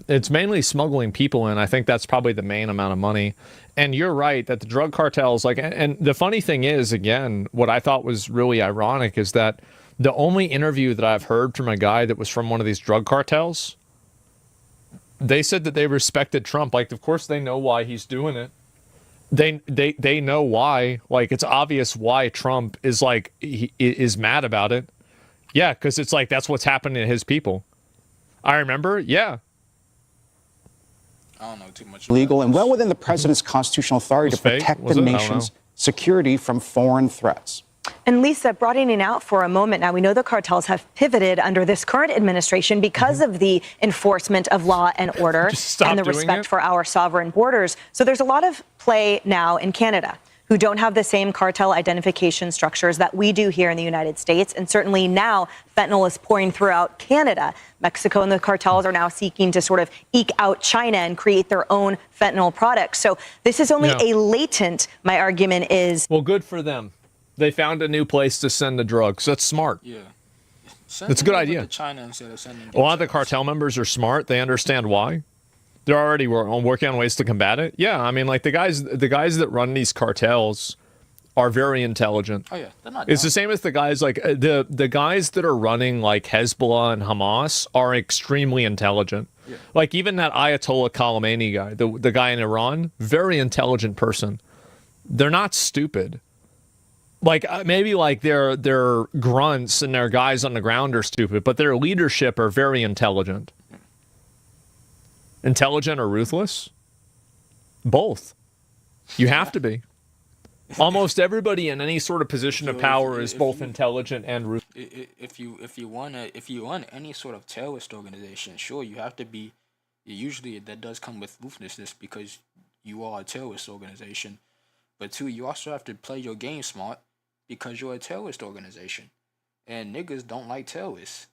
it's mainly smuggling people in. I think that's probably the main amount of money. And you're right that the drug cartels, like, and the funny thing is, again, what I thought was really ironic is that the only interview that I've heard from a guy that was from one of these drug cartels, they said that they respected Trump. Like, of course they know why he's doing it. They know why. Like, it's obvious why Trump is, like, he is mad about it. Yeah, because it's like, that's what's happening to his people. I remember, yeah. I don't know too much. Legal and well within the president's constitutional authority to protect the nation's security from foreign threats. And Lisa, broadening out for a moment now, we know the cartels have pivoted under this current administration because of the enforcement of law and order and the respect for our sovereign borders. So there's a lot of play now in Canada, who don't have the same cartel identification structures that we do here in the United States. And certainly now fentanyl is pouring throughout Canada. Mexico and the cartels are now seeking to sort of eke out China and create their own fentanyl products. So this is only a latent, my argument is. Well, good for them. They found a new place to send the drugs. That's smart. Yeah. That's a good idea. To China instead of sending a lot of the cartel members are smart. They understand why. They're already working on ways to combat it. Yeah, I mean, like, the guys that run these cartels are very intelligent. Oh yeah, they're not. It's the same as the guys like the guys that are running like Hezbollah and Hamas are extremely intelligent. Yeah. Like even that Ayatollah Khamenei guy, the guy in Iran, very intelligent person. They're not stupid. Like maybe like their grunts and their guys on the ground are stupid, but their leadership are very intelligent. Intelligent or ruthless? Both. You have to be. Almost everybody in any sort of position of power is both intelligent and ruthless. If you want any sort of terrorist organization, sure, you have to be. Usually that does come with ruthlessness because you are a terrorist organization. But two, you also have to play your game smart because you're a terrorist organization, and niggas don't like terrorists.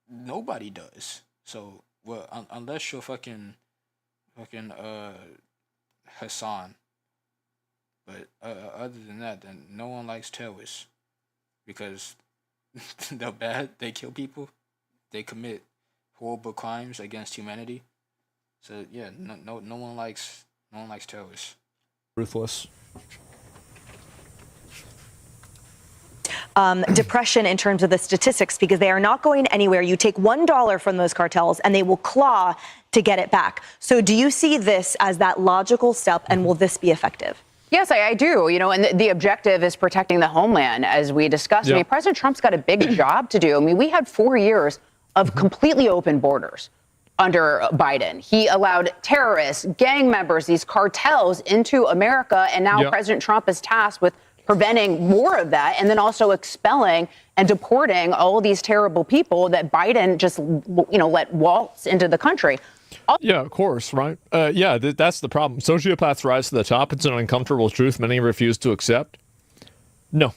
Nobody does. So. Well, unless you're fucking Hassan. But other than that, then no one likes terrorists. Because they're bad, they kill people, they commit horrible crimes against humanity. So yeah, no one likes terrorists. Ruthless. Depression in terms of the statistics because they are not going anywhere. You take $1 from those cartels and they will claw to get it back. So do you see this as that logical step, and will this be effective? Yes, I do. You know, and the objective is protecting the homeland, as we discussed. Yep. I mean, President Trump's got a big job to do. I mean, we had 4 years of completely open borders under Biden. He allowed terrorists, gang members, these cartels into America, and now President Trump is tasked with preventing more of that, and then also expelling and deporting all of these terrible people that Biden just, let waltz into the country. Yeah, of course, right? That's the problem. Sociopaths rise to the top. It's an uncomfortable truth many refuse to accept. No.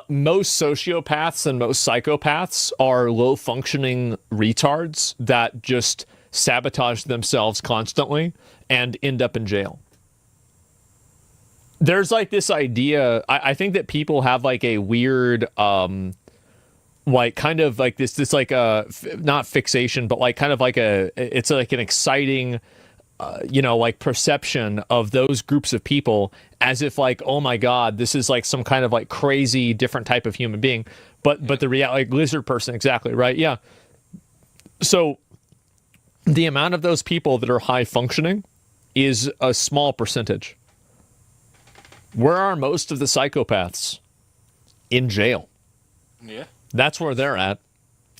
Most sociopaths and most psychopaths are low-functioning retards that just sabotage themselves constantly and end up in jail. There's like this idea, I think that people have like a weird, like kind of like this like not fixation, but like kind of like it's like an exciting, like perception of those groups of people as if like, oh my God, this is like some kind of like crazy different type of human being. But the reality, like lizard person, exactly, right? Yeah. So the amount of those people that are high functioning is a small percentage. Where are most of the psychopaths? In jail. Yeah. That's where they're at.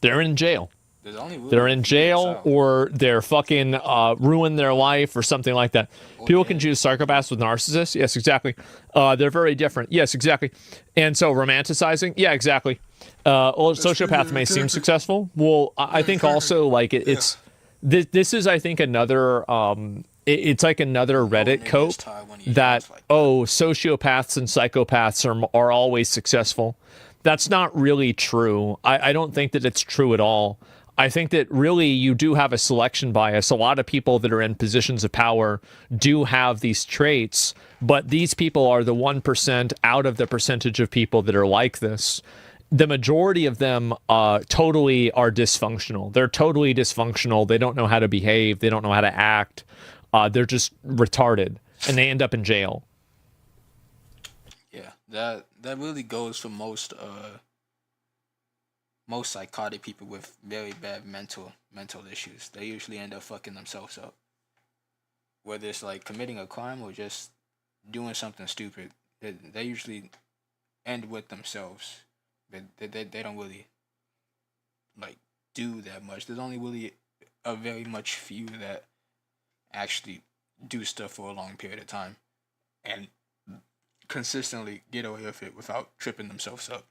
They're in jail. Really they're in jail or they're fucking ruin their life or something like that. Okay. People confuse psychopaths with narcissists. Yes, exactly. They're very different. Yes, exactly. And so romanticizing. Yeah, exactly. Sociopath may seem successful. Well, I think also like it's this is I think another it's like another Reddit cope that sociopaths and psychopaths are always successful. That's not really true. I don't think that it's true at all. I think that really you do have a selection bias. A lot of people that are in positions of power do have these traits, but these people are the 1% out of the percentage of people that are like this. The majority of them totally are dysfunctional. They're totally dysfunctional. They don't know how to behave. They don't know how to act. They're just retarded, and they end up in jail. Yeah, that really goes for most psychotic people with very bad mental issues. They usually end up fucking themselves up. Whether it's like committing a crime or just doing something stupid, they usually end with themselves. They don't really like do that much. There's only really a very much few that actually do stuff for a long period of time and consistently get away with it without tripping themselves up.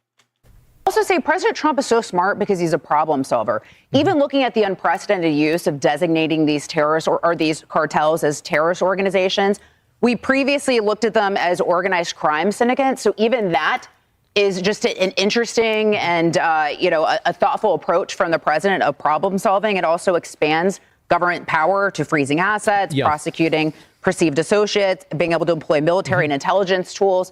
Also say President Trump is so smart because he's a problem solver. Even looking at the unprecedented use of designating these terrorists or these cartels as terrorist organizations, we previously looked at them as organized crime syndicates. So even that is just an interesting and, a thoughtful approach from the president of problem solving. It also expands government power to freezing assets, prosecuting perceived associates, being able to employ military and intelligence tools.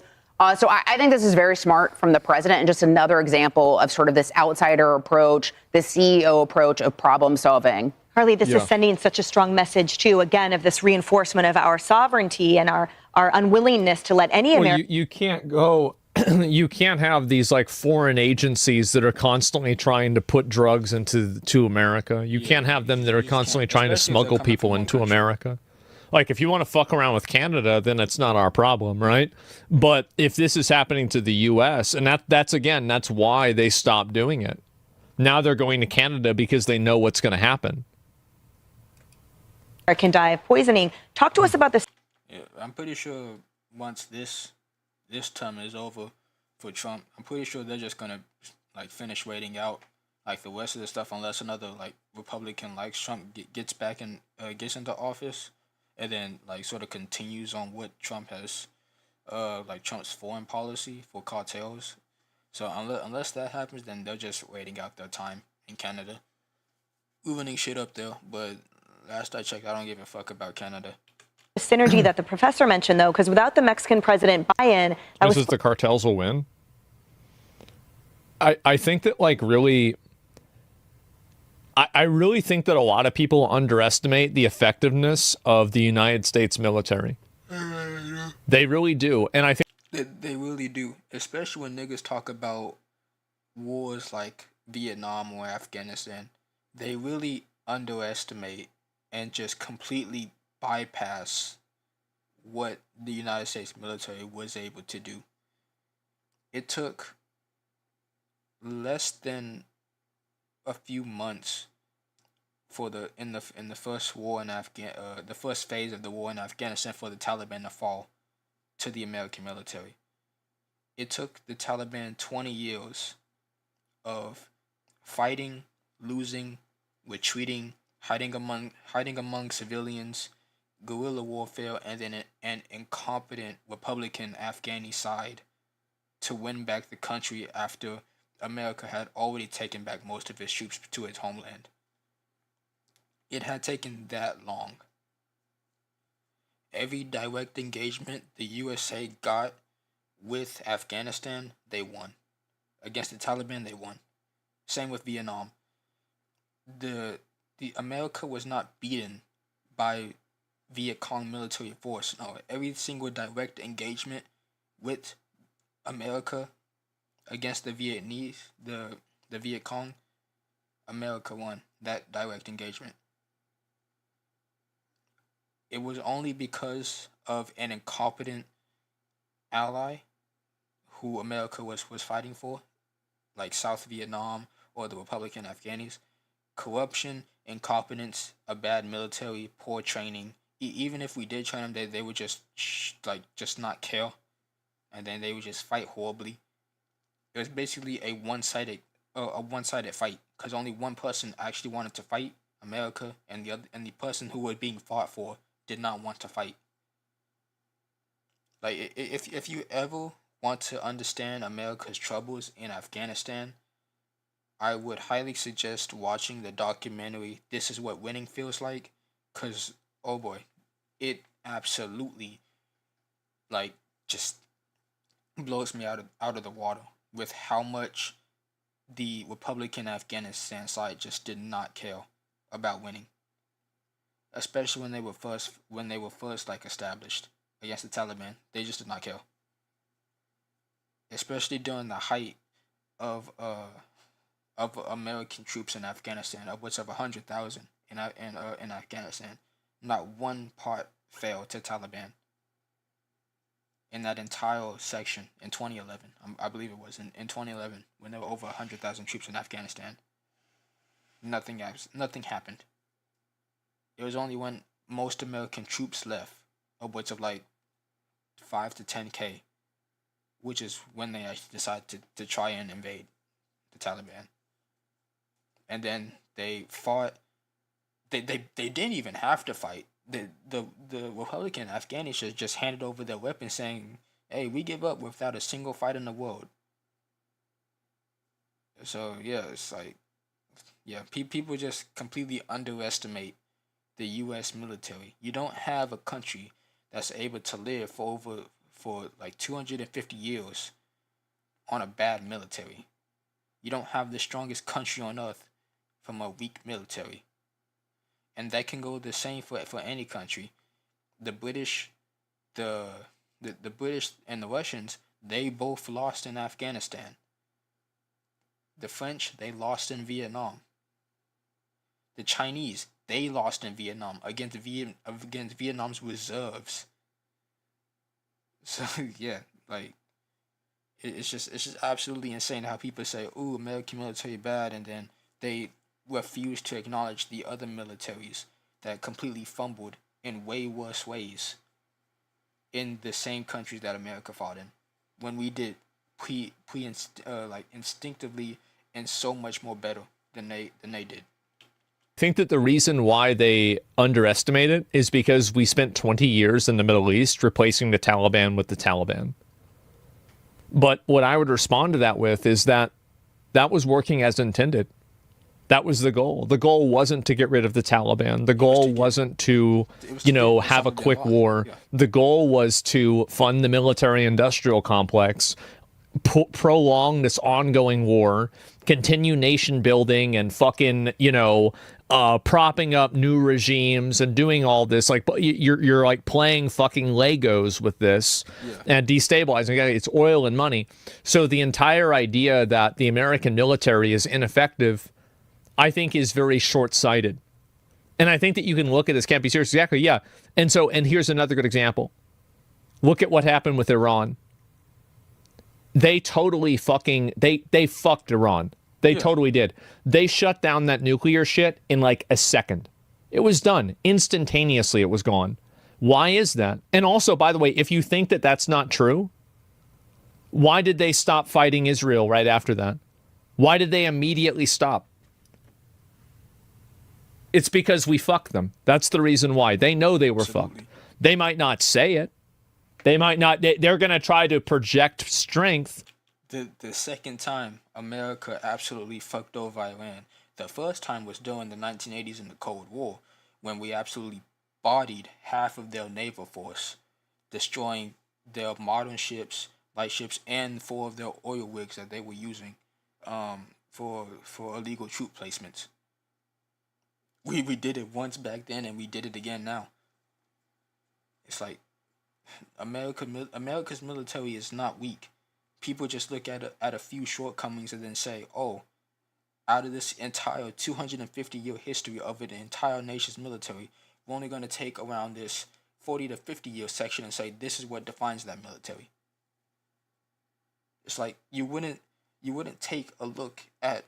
So I think this is very smart from the president and just another example of sort of this outsider approach, the CEO approach of problem solving. Harley, this is sending such a strong message, too, again, of this reinforcement of our sovereignty and our unwillingness to let any American... You can't go... you can't have these like foreign agencies that are constantly trying to put drugs to America. You can't have them that are constantly trying to smuggle people into America. Like, if you want to fuck around with Canada, then it's not our problem, right? But if this is happening to the U.S., and that's why they stopped doing it. Now they're going to Canada because they know what's going to happen. Can die of poisoning. Talk to us about this. Yeah, I'm pretty sure once this term is over for Trump, I'm pretty sure they're just gonna like finish waiting out like the rest of the stuff unless another like Republican likes Trump gets back and gets into office, and then like sort of continues on what Trump has like Trump's foreign policy for cartels. So unless that happens, then they're just waiting out their time in Canada, ruining shit up there. But last I checked, I don't give a fuck about Canada. The synergy that the professor mentioned, though, because without the Mexican president buy-in... This is the cartels will win? I think that, like, really... I really think that a lot of people underestimate the effectiveness of the United States military. They really do. And I think... They really do. Especially when niggas talk about wars like Vietnam or Afghanistan. They really underestimate and just completely bypass what the United States military was able to do. It took less than a few months for the first war in the first phase of the war in Afghanistan for the Taliban to fall to the American military. it took the Taliban 20 years of fighting, losing, retreating, hiding among civilians, guerrilla warfare, and then an incompetent Republican Afghani side to win back the country after America had already taken back most of its troops to its homeland. It had taken that long. Every direct engagement the USA got with Afghanistan, they won. Against the Taliban, they won. Same with Vietnam. The America was not beaten by Viet Cong military force. No, every single direct engagement with America against the Vietnamese, the Viet Cong, America won that direct engagement. It was only because of an incompetent ally who America was fighting for, like South Vietnam or the Republican Afghanis. Corruption, incompetence, a bad military, poor training. Even if we did train them, they would just not care, and then they would just fight horribly. It was basically a one-sided fight, because only one person actually wanted to fight, America, and the person who was being fought for did not want to fight. Like, if you ever want to understand America's troubles in Afghanistan, I would highly suggest watching the documentary This Is What Winning Feels Like, because, oh boy, it absolutely, like, just blows me out of the water with how much the Republican Afghanistan side just did not care about winning. Especially when they were first like established against the Taliban, they just did not care. Especially during the height of American troops in Afghanistan, upwards of 100,000 in Afghanistan, not one part failed to Taliban. In that entire section in 2011, I believe it was in 2011, when there were over 100,000 troops in Afghanistan, nothing happened. It was only when most American troops left, upwards of like 5 to 10K, which is when they actually decided to try and invade the Taliban. And then they fought. They didn't even have to fight. The Republican Afghanis just handed over their weapons, saying, "Hey, we give up without a single fight in the world." So yeah, it's like, yeah, people just completely underestimate the U.S. military. You don't have a country that's able to live for like 250 years on a bad military. You don't have the strongest country on earth from a weak military. And that can go the same for any country. The British, the British and the Russians, they both lost in Afghanistan. The French, they lost in Vietnam. The Chinese, they lost in Vietnam against Vietnam's reserves. So yeah, like it's just absolutely insane how people say, "Ooh, American military bad," and then they refuse to acknowledge the other militaries that completely fumbled in way worse ways in the same countries that America fought in, when we did instinctively and so much more better than they did. I think that the reason why they underestimate it is because we spent 20 years in the Middle East replacing the Taliban with the Taliban. But what I would respond to that with is that was working as intended. That was the goal. The goal wasn't to get rid of the Taliban. The goal wasn't to, have a quick war. Yeah. The goal was to fund the military-industrial complex, prolong this ongoing war, continue nation building and fucking, propping up new regimes and doing all this. Like, you're like playing fucking Legos with this and destabilizing. It's oil and money. So the entire idea that the American military is ineffective, I think, is very short-sighted. And I think that you can look at this, can't be serious. Exactly, yeah. And here's another good example. Look at what happened with Iran. They totally fucking, they fucked Iran. They totally did. They shut down that nuclear shit in like a second. It was done. Instantaneously, it was gone. Why is that? And also, by the way, if you think that that's not true, Why did they stop fighting Israel right after that? Why did they immediately stop? It's because we fucked them. That's the reason why. They know they were fucked. They might not say it. They might not. They're going to try to project strength. The second time America absolutely fucked over Iran, the first time was during the 1980s in the Cold War, when we absolutely bodied half of their naval force, destroying their modern ships, light ships, and 4 of their oil rigs that they were using for illegal troop placements. We did it once back then, and we did it again now. It's like America's military is not weak. People just look at a few shortcomings and then say, oh, out of this entire 250-year history of an entire nation's military, we're only going to take around this 40 to 50-year section and say this is what defines that military. It's like you wouldn't take a look at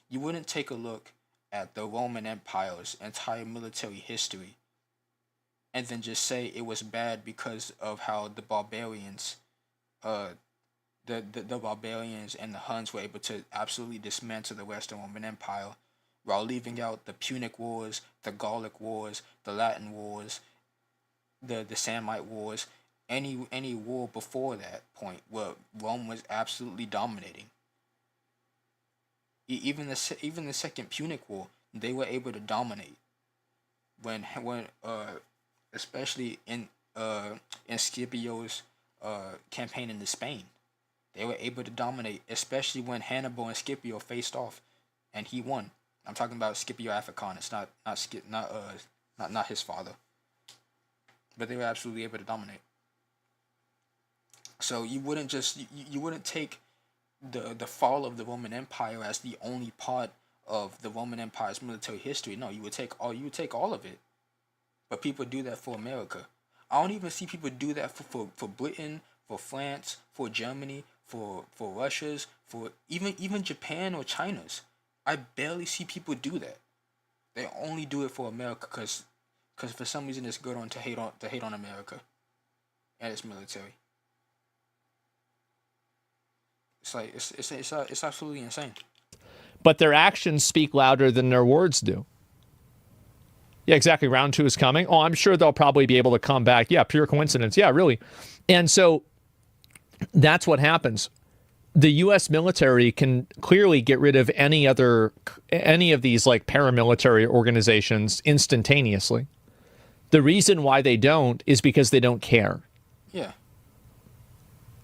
you wouldn't take a look at the Roman Empire's entire military history and then just say it was bad because of how the barbarians the barbarians and the Huns were able to absolutely dismantle the Western Roman Empire, while leaving out the Punic Wars, the Gallic Wars, the Latin Wars, the Samnite Wars, any war before that point where Rome was absolutely dominating. Even the Second Punic War, they were able to dominate when especially in Scipio's campaign into Spain. They were able to dominate, especially when Hannibal and Scipio faced off, and he won. I'm talking about Scipio Africanus, not his father. But they were absolutely able to dominate. So you wouldn't take the fall of the Roman Empire as the only part of the Roman Empire's military history. No, you would take all of it. But people do that for America. I don't even see people do that for Britain, for France, for Germany, for Russia's, for even Japan or China's. I barely see people do that. They only do it for America because for some reason it's good to hate on America and its military. It's like it's absolutely insane. But their actions speak louder than their words do. Yeah, exactly. Round 2 is coming. Oh, I'm sure they'll probably be able to come back. Yeah, pure coincidence. Yeah, really. And so that's what happens. The U.S. military can clearly get rid of any of these like paramilitary organizations instantaneously. The reason why they don't is because they don't care. Yeah.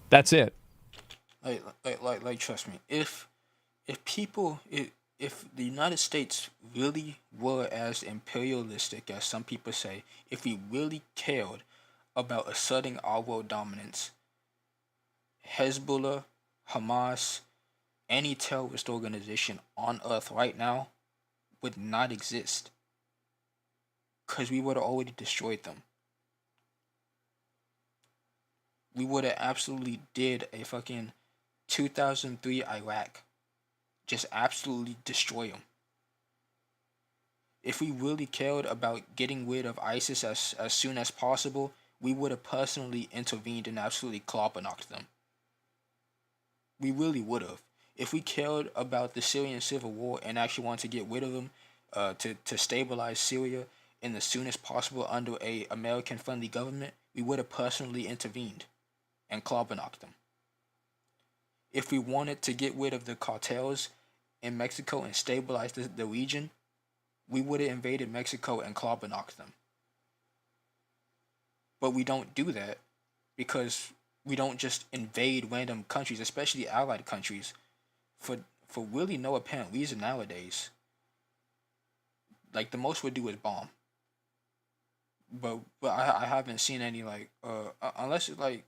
That's it. Like trust me, if the United States really were as imperialistic as some people say, if we really cared about asserting our world dominance, Hezbollah, Hamas, any terrorist organization on earth right now would not exist, because we would have already destroyed them. We would have absolutely did a fucking 2003 Iraq. Just absolutely destroy them. If we really cared about getting rid of ISIS as soon as possible, we would have personally intervened and absolutely clobber-knocked them. We really would have. If we cared about the Syrian civil war and actually wanted to get rid of them, to stabilize Syria in the soonest possible under a American-friendly government, we would have personally intervened and clobber-knocked them. If we wanted to get rid of the cartels in Mexico and stabilize the region, we would have invaded Mexico and clobber-knocked them. But we don't do that because we don't just invade random countries, especially allied countries, for really no apparent reason nowadays. Like, the most we do is bomb. But I haven't seen any, like, unless it's like,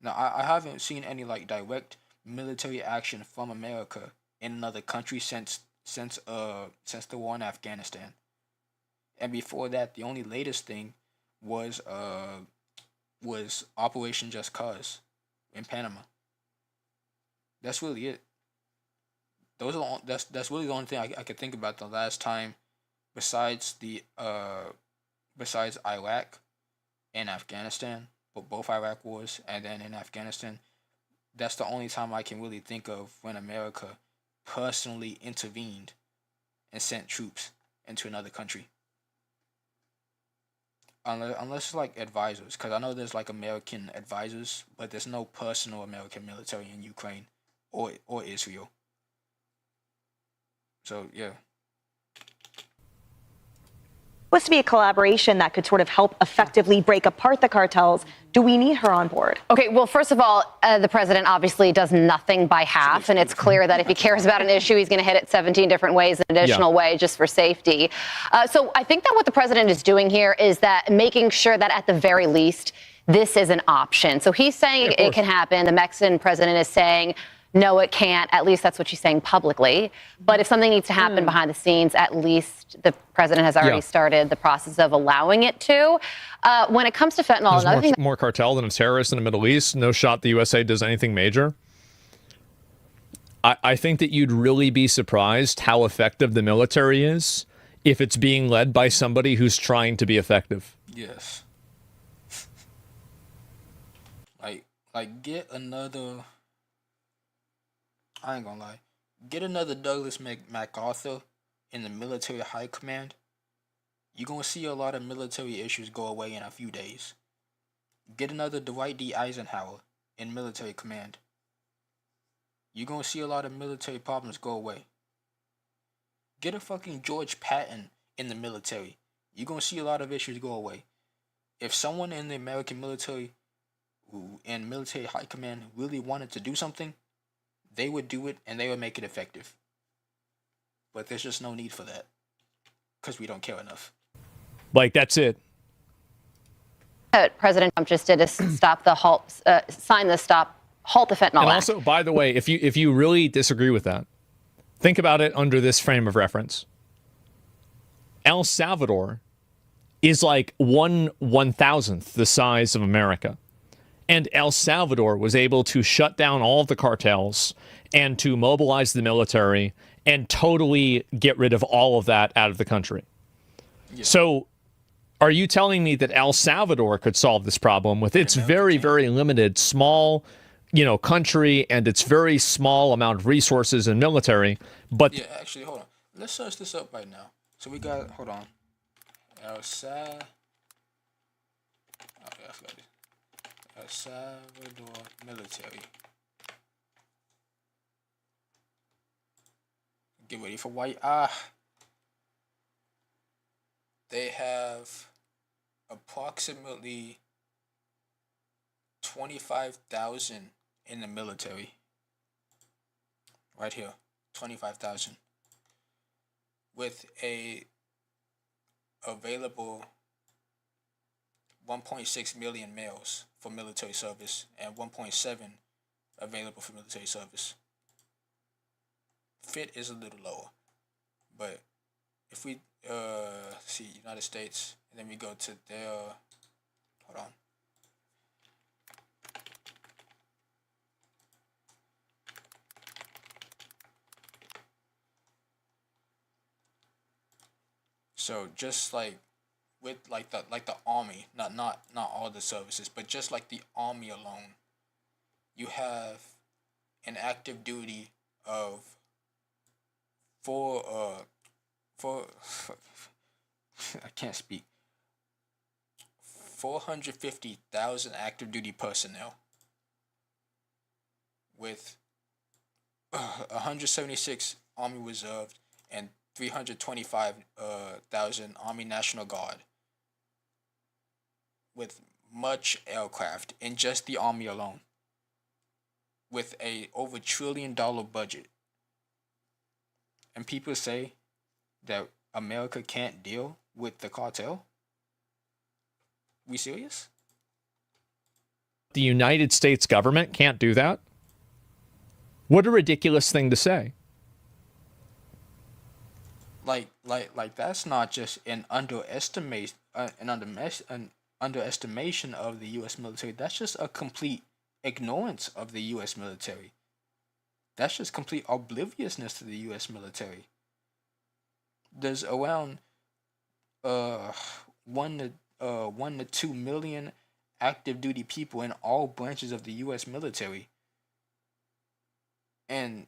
no, I haven't seen any, like, direct military action from America in another country since the war in Afghanistan. And before that, the only latest thing was Operation Just Cause in Panama. That's really it. That's really the only thing I could think about the last time, besides Iraq and Afghanistan. both Iraq wars and then in Afghanistan. That's the only time I can really think of when America personally intervened and sent troops into another country. Unless it's like advisors, because I know there's like American advisors, but there's no personal American military in Ukraine or Israel. So yeah. Supposed to be a collaboration that could sort of help effectively break apart the cartels. Do we need her on board? Okay, well, first of all, the president obviously does nothing by half, and it's clear that if he cares about an issue, he's going to hit it 17 different ways, an additional way just for safety. So I think that what the president is doing here is that making sure that at the very least, this is an option. So he's saying it can happen. The Mexican president is saying, no, it can't. At least that's what she's saying publicly. But if something needs to happen behind the scenes, at least the president has already started the process of allowing it to. When it comes to fentanyl, there's more cartel than a terrorist in the Middle East. No shot the USA does anything major. I think that you'd really be surprised how effective the military is if it's being led by somebody who's trying to be effective. Yes. like get another. I ain't gonna lie. Get another Douglas MacArthur in the military high command. You're gonna see a lot of military issues go away in a few days. Get another Dwight D. Eisenhower in military command. You're gonna see a lot of military problems go away. Get a fucking George Patton in the military. You're gonna see a lot of issues go away. If someone in the American military and military high command really wanted to do something, they would do it and they would make it effective. But there's just no need for that because we don't care enough. Like, that's it. President Trump just did is stop the halt, sign the halt the fentanyl And act. also, by the way, if you really disagree with that, think about it under this frame of reference. El Salvador is like 1/1000th the size of America. And El Salvador was able to shut down all of the cartels and to mobilize the military and totally get rid of all of that out of the country. Yeah. So are you telling me that El Salvador could solve this problem with its very, very limited, small, country and its very small amount of resources and military? But yeah, actually, hold on. Let's search this up right now. So we got, hold on. El Salvador military. Get ready for white. They have approximately 25,000 in the military. Right here, 25,000. With a available 1.6 million males for military service and 1.7 available for military service. Fit is a little lower, but if we see United States and then we go to their, hold on. So just like with like the army, not all the services, but just like the army alone, you have an active duty of four I can't speak. 450,000 active duty personnel with 176 Army Reserve and 325,000 Army National Guard, with much aircraft in just the Army alone, with a over $1 trillion budget. And people say that America can't deal with the cartel? We serious? The United States government can't do that? What a ridiculous thing to say. Like that's not just an underestimation of the U.S. military. That's just a complete ignorance of the U.S. military. That's just complete obliviousness to the U.S. military. There's around 1 to 2 million active duty people in all branches of the U.S. military. And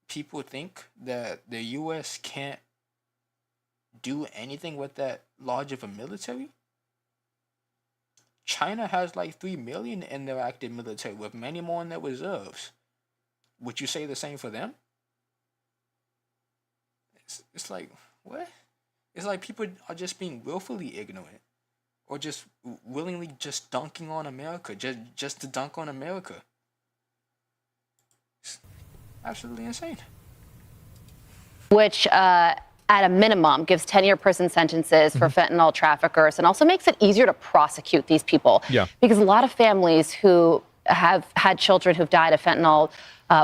people think that the U.S. can't do anything with that large of a military. China has like 3 million in their active military with many more in their reserves. Would you say the same for them? It's like, what? It's like people are just being willfully ignorant, or just willingly just dunking on America, just to dunk on America. It's absolutely insane. Which, at a minimum, gives 10-year prison sentences for fentanyl traffickers and also makes it easier to prosecute these people. Yeah. Because a lot of families who have had children who've died of fentanyl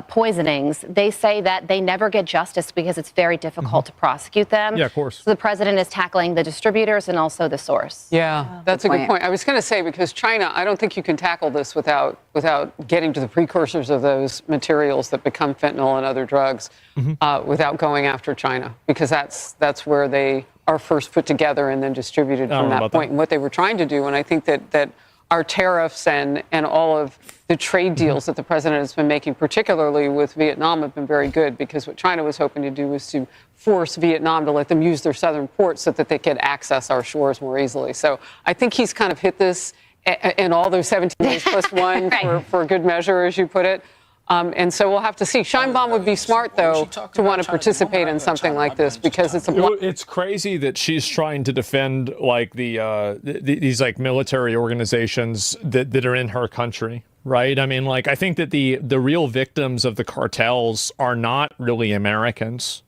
poisonings, they say that they never get justice because it's very difficult to prosecute them. Yeah, of course. So the president is tackling the distributors and also the source. Yeah, that's a good point. I was going to say, because China, I don't think you can tackle this without getting to the precursors of those materials that become fentanyl and other drugs without going after China, because that's where they are first put together and then distributed from that point. And what they were trying to do, and I think that our tariffs and all of the trade deals that the president has been making, particularly with Vietnam, have been very good, because what China was hoping to do was to force Vietnam to let them use their southern ports so that they could access our shores more easily. So I think he's kind of hit this in all those 17 days plus one right. for good measure, as you put it. And so we'll have to see. Sheinbaum would be smart, though, to want to participate in something like this, because it's a... It's crazy that she's trying to defend like these like military organizations that are in her country, right? I mean, like, I think that the real victims of the cartels are not really Americans.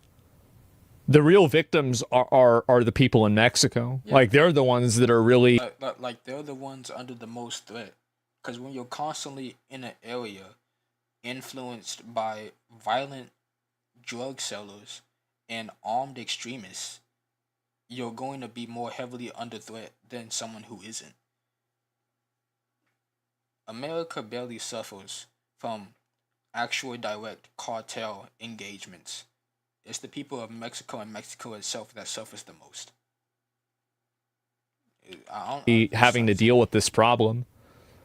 The real victims are the people in Mexico. Yeah. Like, they're the ones that are really... Like, they're the ones under the most threat. Because when you're constantly in an area influenced by violent drug sellers and armed extremists, you're going to be more heavily under threat than someone who isn't. America barely suffers from actual direct cartel engagements. It's the people of Mexico and Mexico itself that suffers the most. Having to deal with this problem.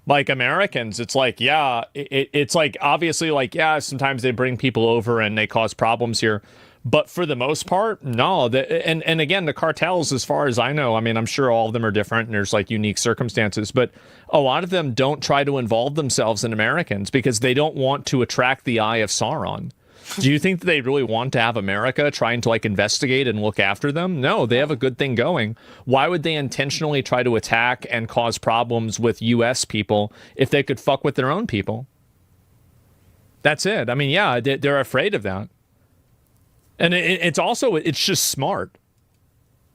Like, Americans, it's like, yeah, it's like, obviously, like, yeah, sometimes they bring people over and they cause problems here. But for the most part, no. And again, the cartels, as far as I know, I mean, I'm sure all of them are different and there's like unique circumstances, but a lot of them don't try to involve themselves in Americans because they don't want to attract the eye of Sauron. Do you think that they really want to have America trying to like investigate and look after them? No, they have a good thing going. Why would they intentionally try to attack and cause problems with U.S. people if they could fuck with their own people? That's it. I mean, yeah, they're afraid of that. And it's just smart.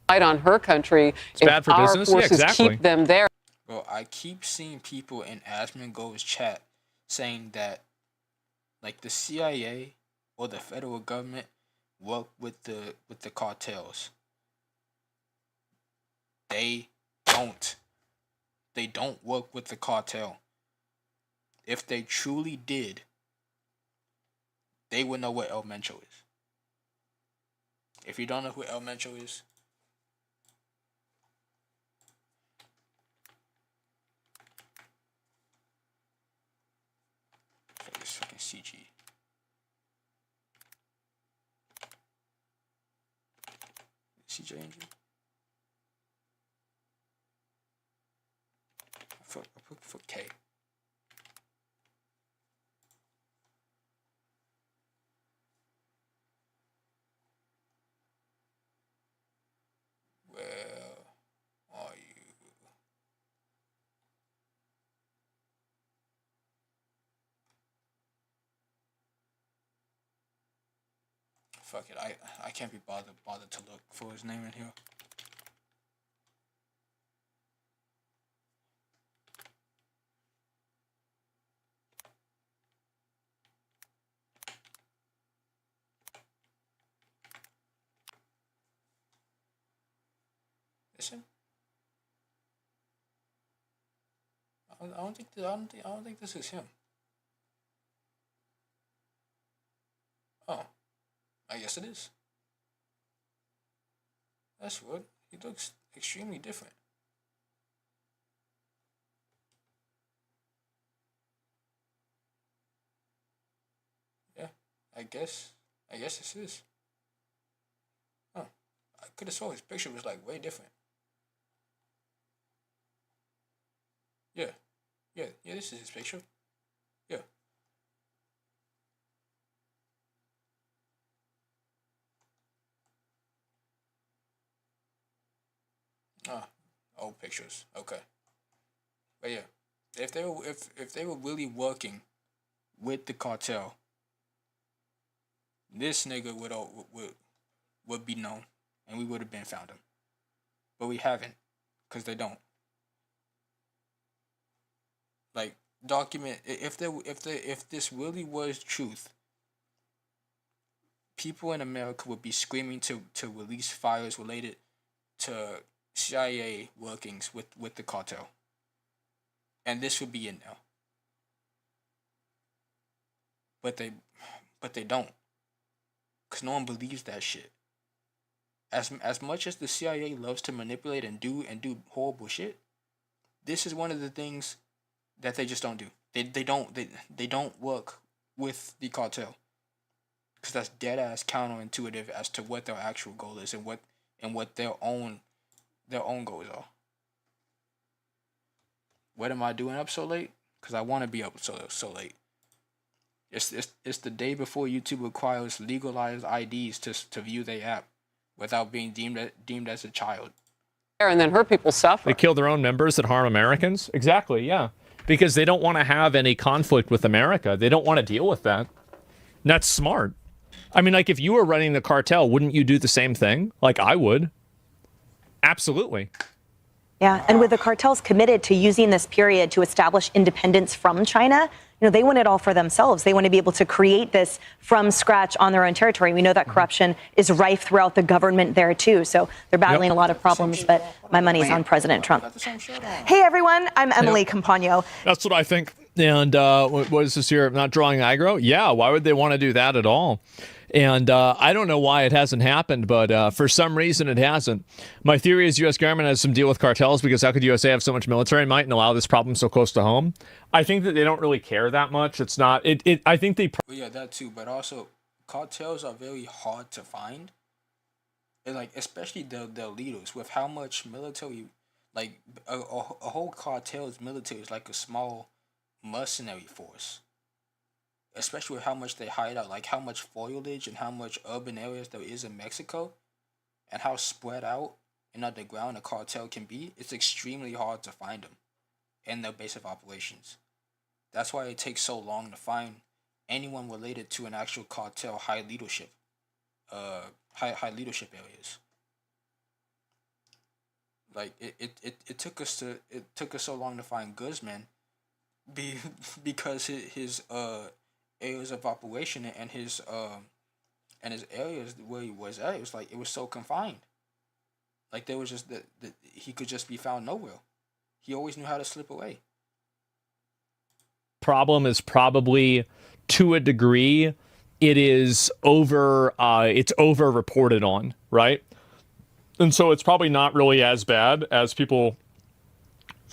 Fight on her country. It's bad for business. Yeah, exactly. Keep them there. Well, I keep seeing people in Asmongold's chat saying that, like, the CIA or the federal government work with the cartels. They don't. They don't work with the cartel. If they truly did, they would know what El Mencho is. If you don't know who El Mencho is, this fucking CG. CJ Angel. For K. Where are you? Fuck it, I can't be bothered to look for his name in here. Is him? I don't think this is him. Oh. I guess it is. That's weird. He looks extremely different. I guess this is. Huh. I could have sworn his picture was like way different. Yeah. Yeah, this is his picture. Yeah. Ah, old pictures. Okay. But yeah, if they were really working with the cartel, this nigga would be known, and we would have been found him. But we haven't, cause they don't. Like document if this really was truth, people in America would be screaming to release files related to CIA workings with the cartel. And this would be in now. But they don't. Cause no one believes that shit. As much as the CIA loves to manipulate and do horrible shit, this is one of the things that they just don't do. They don't work with the cartel. Cause that's dead ass counterintuitive as to what their actual goal is and what their own goals are. What am I doing up so late? Cause I want to be up so late. It's the day before YouTube requires legalized IDs to view their app without being deemed as a child. And then her people suffer. They kill their own members that harm Americans? Exactly, yeah. Because they don't want to have any conflict with America. They don't want to deal with that. And that's smart. I mean, like, if you were running the cartel, wouldn't you do the same thing? Like, I would. Absolutely. Yeah, and with the cartels committed to using this period to establish independence from China, they want it all for themselves. They want to be able to create this from scratch on their own territory. We know that corruption is rife throughout the government there, too. So they're battling a lot of problems, but my money's on President Trump. Hey, everyone. I'm Emily Campagno. That's what I think. And what is this here? Not drawing aggro? Yeah, why would they want to do that at all? And I don't know why it hasn't happened, but for some reason it hasn't. My theory is U.S. government has some deal with cartels because how could USA have so much military might and allow this problem so close to home? I think that they don't really care that much. It's not. I think they. Well, yeah, that too. But also, cartels are very hard to find. And like, especially the leaders with how much military, like a whole cartel's military is like a small mercenary force. Especially with how much they hide out, like how much foliage and how much urban areas there is in Mexico, and how spread out and underground a cartel can be, it's extremely hard to find them and their base of operations. That's why it takes so long to find anyone related to an actual cartel high leadership areas. Like it took us so long to find Guzman because his areas of operation and his areas where he was at, it was so confined. Like there was just that he could just be found nowhere. He always knew how to slip away. Problem is probably to a degree it's over reported on, right? And so it's probably not really as bad as people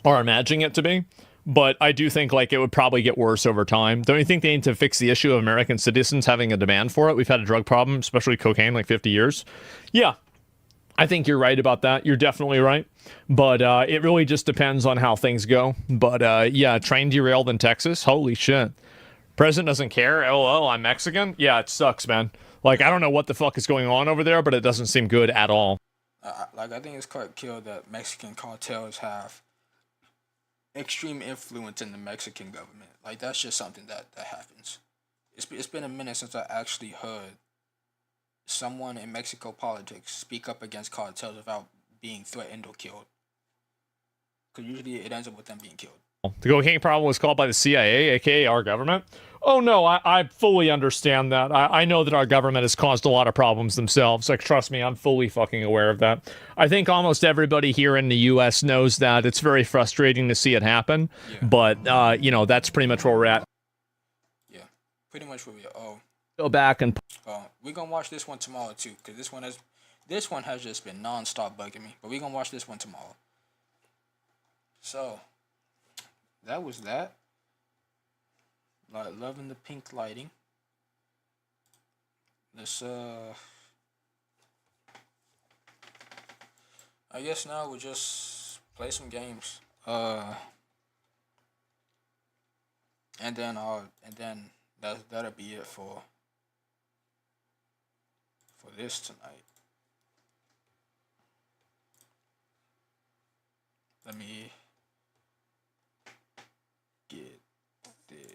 are imagining it to be. But I do think like it would probably get worse over time. Don't you think they need to fix the issue of American citizens having a demand for it? We've had a drug problem, especially cocaine, like 50 years. Yeah, I think you're right about that. You're definitely right. But it really just depends on how things go. But yeah, train derailed in Texas. Holy shit. President doesn't care. LOL, I'm Mexican. Yeah, it sucks, man. Like, I don't know what the fuck is going on over there, but it doesn't seem good at all. I think it's quite clear that Mexican cartels have extreme influence in the Mexican government. Like, that's just something that happens. It's been a minute since I actually heard someone in Mexico politics speak up against cartels without being threatened or killed. Because usually it ends up with them being killed. The cocaine problem was caused by the CIA, aka our government. Oh no, I fully understand that. I know that our government has caused a lot of problems themselves. Like, trust me, I'm fully fucking aware of that. I think almost everybody here in the U.S. knows that. It's very frustrating to see it happen. Yeah. But, that's pretty much where we're at. Yeah, pretty much where we are. Oh. Go back and... we're going to watch this one tomorrow, too. Because this one has just been non-stop bugging me. But we're going to watch this one tomorrow. So, that was that. Loving the pink lighting. Let's I guess now we'll just play some games. And then that'll be it for this tonight. Let me get this.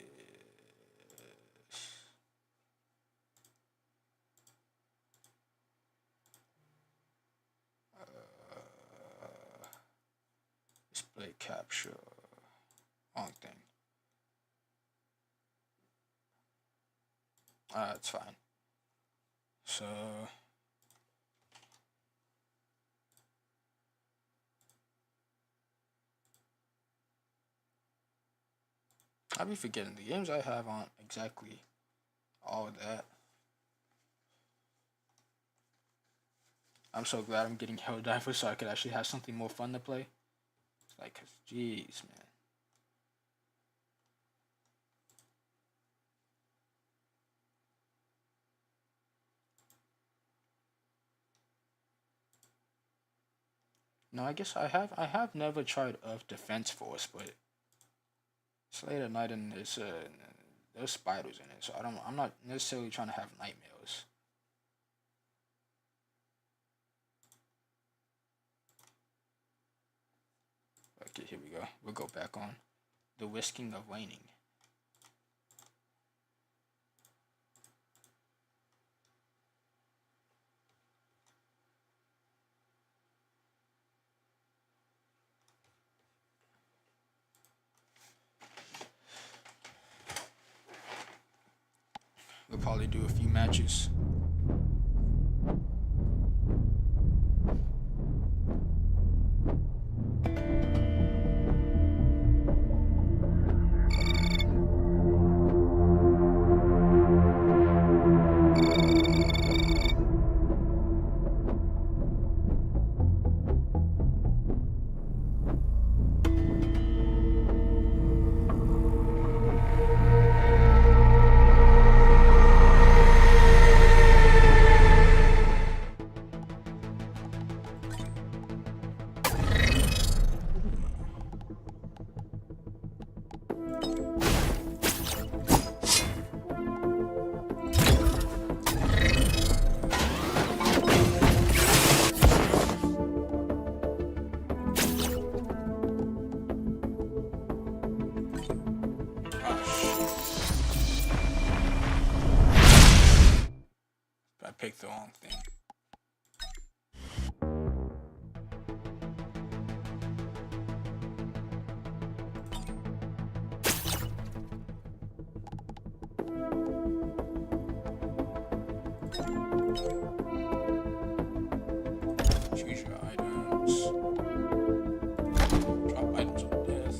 Display capture. Wrong thing. It's fine. So I'll be forgetting the games I have aren't exactly all of that. I'm so glad I'm getting Helldivers so I could actually have something more fun to play. It's like, cause jeez, man. No, I guess I have never tried Earth Defense Force, but it's late at night and it's there's spiders in it, so I'm not necessarily trying to have nightmares. Okay, here we go. We'll go back on The Whisking of Waning. We'll probably do a few matches. I picked the wrong thing. Choose your items. Drop items of death.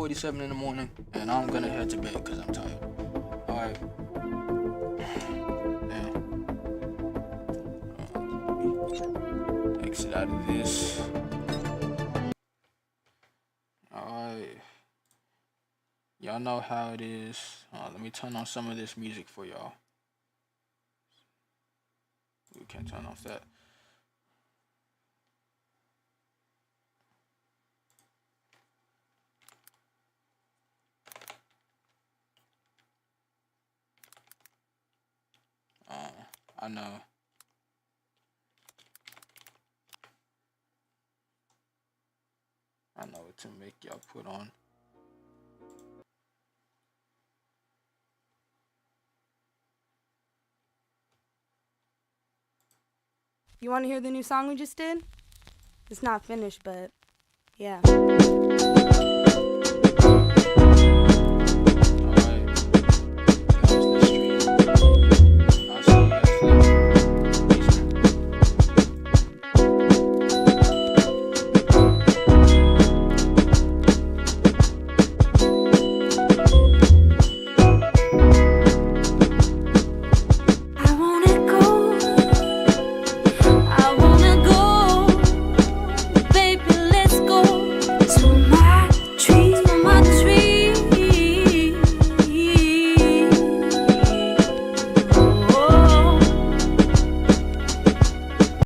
1:47 in the morning, and I'm gonna head to bed because I'm tired. Alright. Damn. Exit out of this. Alright. Y'all know how it is. Let me turn on some of this music for y'all. We can't turn off that. I know. I know what to make y'all put on. You want to hear the new song we just did? It's not finished, but yeah.